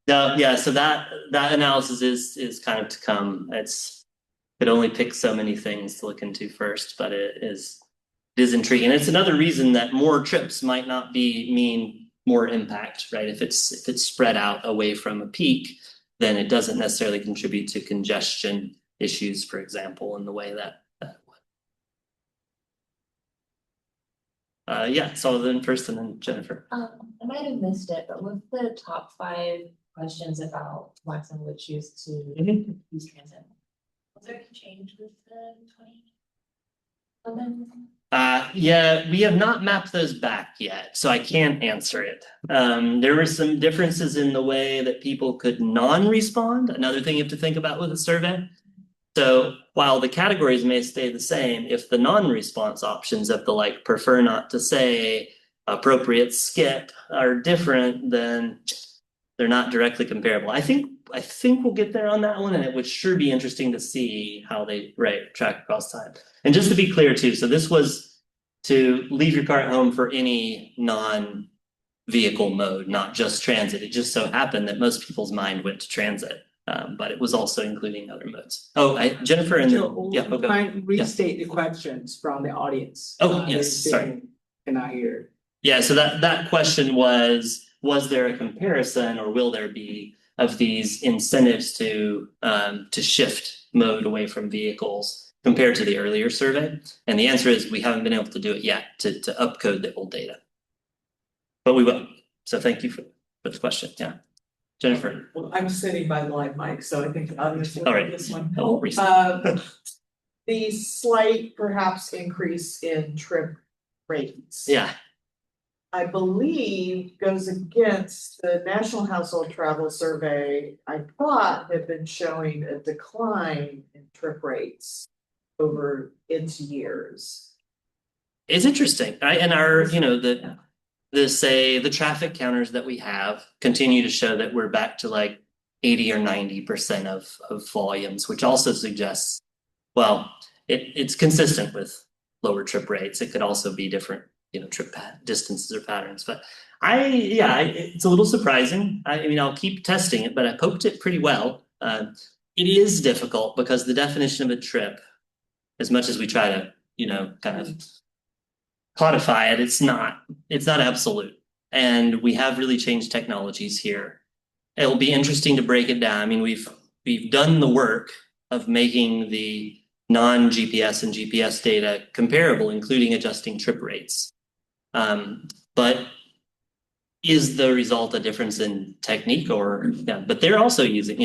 Yeah. So that analysis is kind of to come. It only picks so many things to look into first, but it is intriguing. It's another reason that more trips might not mean more impact, right? If it's spread out away from a peak, then it doesn't necessarily contribute to congestion issues, for example, in the way that would. Yeah, so then first and then Jennifer. I might have missed it, but with the top 5 questions about why someone would choose to use transit, was there any change with the 20? Yeah, we have not mapped those back yet, so I can't answer it. There were some differences in the way that people could non-respond. Another thing you have to think about with a survey. So while the categories may stay the same, if the non-response options of the like prefer not to say, appropriate skip are different, then they're not directly comparable. I think we'll get there on that one, and it would sure be interesting to see how they track across time. And just to be clear too, so this was to leave your car at home for any non-vehicle mode, not just transit. It just so happened that most people's mind went to transit, but it was also including other modes. Oh, Jennifer and Might restate the questions from the audience. Oh, yes, sorry. Cannot hear. Yeah, so that question was there a comparison, or will there be, of these incentives to shift mode away from vehicles compared to the earlier survey? And the answer is we haven't been able to do it yet to upcode the old data, but we will. So thank you for the question. Yeah, Jennifer. Well, I'm sitting by the live mic, so I think I'll just All right. this one. The slight perhaps increase in trip rates. Yeah. I believe goes against the National Household Travel Survey. I thought had been showing a decline in trip rates over its years. It's interesting. And our, the traffic counters that we have continue to show that we're back to like 80 or 90% of volumes, which also suggests, well, it's consistent with lower trip rates. It could also be different, trip distances or patterns. But it's a little surprising. I mean, I'll keep testing it, but I poked it pretty well. It is difficult because the definition of a trip, as much as we try to, kind of codify it, it's not absolute. And we have really changed technologies here. It'll be interesting to break it down. I mean, we've done the work of making the non-GPS and GPS data comparable, including adjusting trip rates. But is the result a difference in technique but they're also using,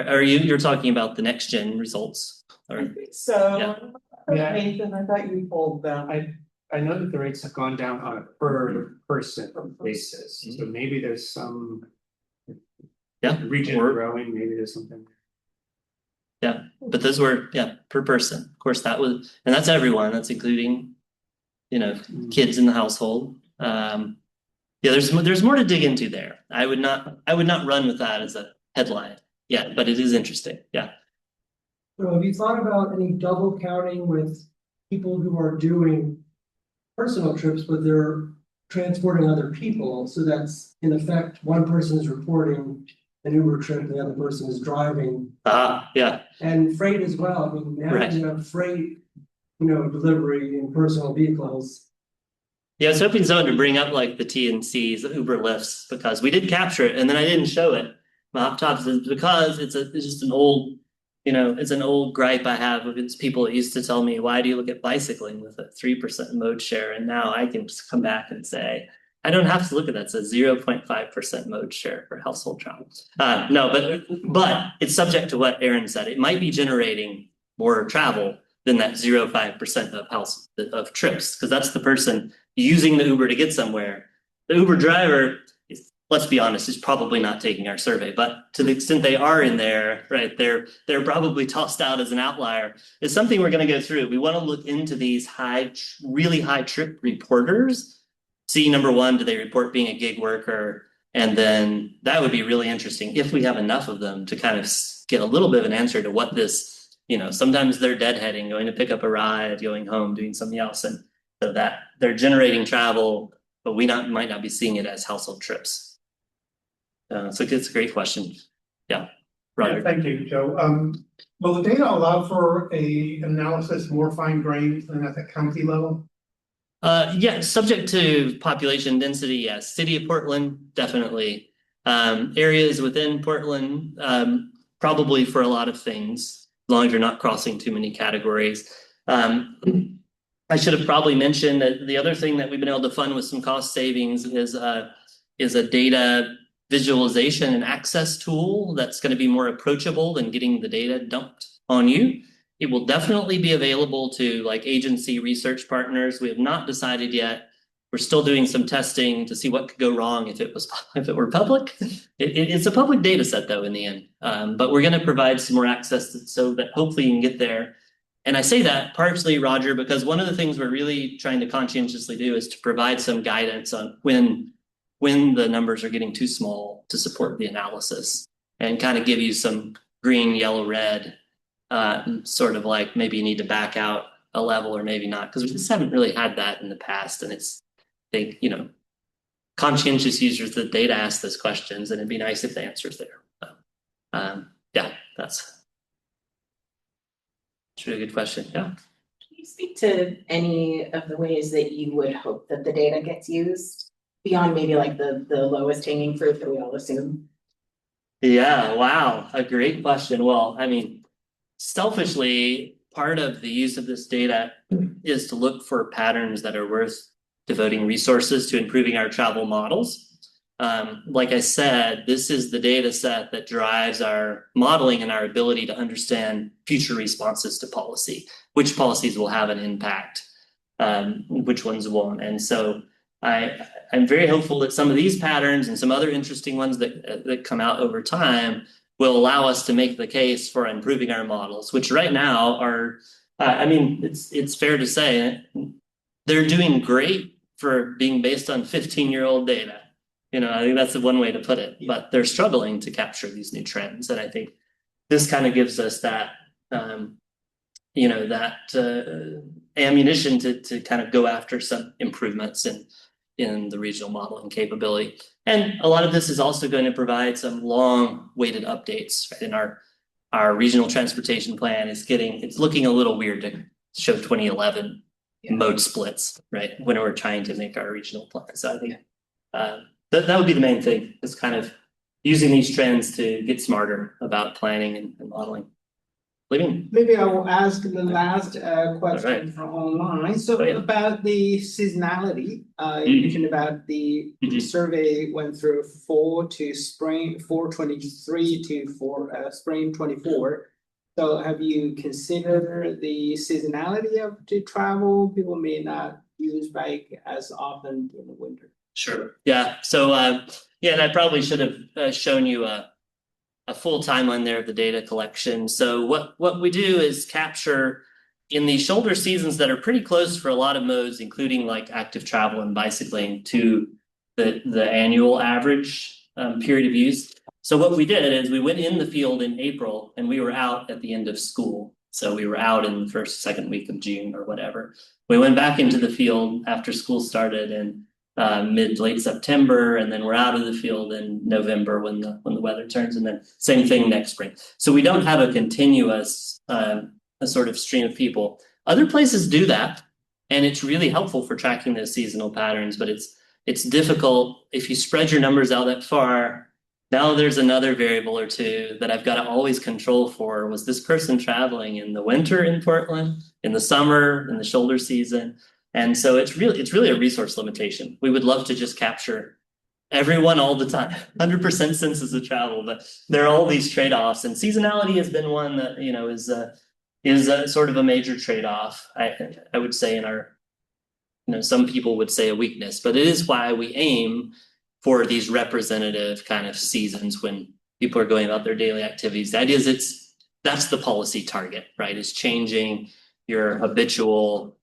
you're talking about the next gen results? Or, So, Yeah. Nathan, I thought you pulled them. I I know that the rates have gone down on a per person basis, so maybe there's some. Yeah, Region or- growing, maybe there's something. But those were, per person, of course, that was, and that's everyone, that's including, kids in the household. Yeah, there's more to dig into there. I would not run with that as a headline. Yeah, but it is interesting, yeah. So have you thought about any double counting with people who are doing personal trips, but they're transporting other people? So that's in effect, one person is reporting an Uber trip, the other person is driving. Yeah, And freight as well. I mean, now Right. you have freight, delivery in personal vehicles. yeah, I was hoping someone to bring up like the TNCs, the Uber lifts, because we did capture it and then I didn't show it. My laptop is because it's just an old, it's an old gripe I have of it's people that used to tell me, why do you look at bicycling with a 3% mode share? And now I can just come back and say, I don't have to look at that. It's a 0.5% mode share for household travel. No, but it's subject to what Aaron said. It might be generating more travel than that 0.5% of trips, because that's the person using the Uber to get somewhere. The Uber driver is, let's be honest, is probably not taking our survey, but to the extent they are in there, right, they're probably tossed out as an outlier. It's something we're going to go through. We want to look into these really high trip reporters. See, number one, do they report being a gig worker? And then that would be really interesting if we have enough of them to kind of get a little bit of an answer to what this, sometimes they're deadheading, going to pick up a ride, going home, doing something else. And so that they're generating travel, but we might not be seeing it as household trips. So it's a great question. Yeah. Roger. Yeah, thank you, Joe. Will the data allow for an analysis more fine grained than at the county level? Yeah, subject to population density, yes. City of Portland, definitely. Areas within Portland, probably for a lot of things, as long as you're not crossing too many categories. I should have probably mentioned that the other thing that we've been able to fund with some cost savings is a data visualization and access tool that's going to be more approachable than getting the data dumped on you. It will definitely be available to like agency research partners. We have not decided yet. We're still doing some testing to see what could go wrong if it were public. It's a public data set though in the end, but we're going to provide some more access so that hopefully you can get there. And I say that partially, Roger, because one of the things we're really trying to conscientiously do is to provide some guidance on when the numbers are getting too small to support the analysis and kind of give you some green, yellow, red, sort of like maybe you need to back out a level or maybe not, because we just haven't really had that in the past. And it's, conscientious users of the data ask those questions and it'd be nice if the answer's there. Yeah, that's a really good question. Yeah. Can you speak to any of the ways that you would hope that the data gets used beyond maybe like the lowest hanging fruit that we all assume? Yeah, wow, a great question. Well, I mean, selfishly, part of the use of this data is to look for patterns that are worth devoting resources to improving our travel models. Like I said, this is the data set that drives our modeling and our ability to understand future responses to policy, which policies will have an impact, which ones won't. And so I'm very hopeful that some of these patterns and some other interesting ones that come out over time will allow us to make the case for improving our models, which right now are, it's fair to say, they're doing great for being based on 15-year-old data. I think that's the one way to put it, but they're struggling to capture these new trends. And I think this kind of gives us that, ammunition to kind of go after some improvements in the regional modeling capability. And a lot of this is also going to provide some long-weighted updates, right? In our regional transportation plan it's looking a little weird to show 2011 mode splits, right? When we're trying to make our regional plan. So I think that would be the main thing, is kind of using these trends to get smarter about planning and modeling. Maybe I will ask the last question from online. So about the seasonality, you mentioned about the survey went through fall to spring, 423 to spring 24. So have you considered the seasonality of the travel? People may not use bike as often in the winter? Sure. Yeah. So, yeah, and I probably should have shown you a full timeline there of the data collection. So what we do is capture in the shoulder seasons that are pretty close for a lot of modes, including like active travel and bicycling, to the annual average period of use. So what we did is we went in the field in April and we were out at the end of school. So we were out in the first, second week of June or whatever. We went back into the field after school started in late September, and then we're out of the field in November when the weather turns, and then same thing next spring. So we don't have a continuous a sort of stream of people. Other places do that, and it's really helpful for tracking those seasonal patterns, but it's difficult if you spread your numbers out that far. Now there's another variable or two that I've got to always control for. Was this person traveling in the winter in Portland, in the summer, in the shoulder season? And so it's really a resource limitation. We would love to just capture everyone all the time, 100% census of travel, but there are all these trade-offs, and seasonality has been one that, you know, is a sort of a major trade-off. I would say in our, you know, some people would say a weakness, but it is why we aim for these representative kind of seasons when people are going about their daily activities. The idea is that's the policy target, right? Is changing your habitual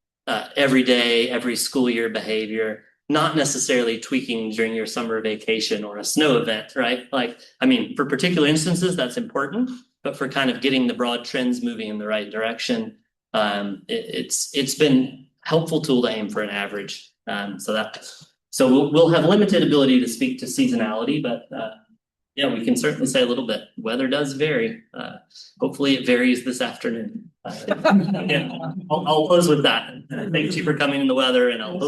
every day, every school year behavior, not necessarily tweaking during your summer vacation or a snow event, right? Like, I mean, for particular instances, that's important, but for kind of getting the broad trends moving in the right direction, it's been a helpful tool to aim for an average. So we'll have limited ability to speak to seasonality, but yeah, we can certainly say a little bit. Weather does vary. Hopefully it varies this afternoon. Yeah, I'll close with that. Thank you for coming in the weather, and I'll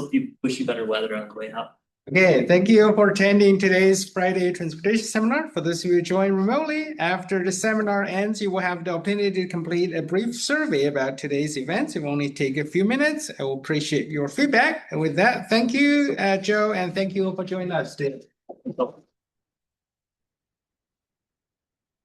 wish you better weather on the way out. Okay, thank you for attending today's Friday transportation seminar. For those of you who join remotely, after the seminar ends, you will have the opportunity to complete a brief survey about today's events. It will only take a few minutes. I will appreciate your feedback. And with that, thank you, Joe, and thank you for joining us today.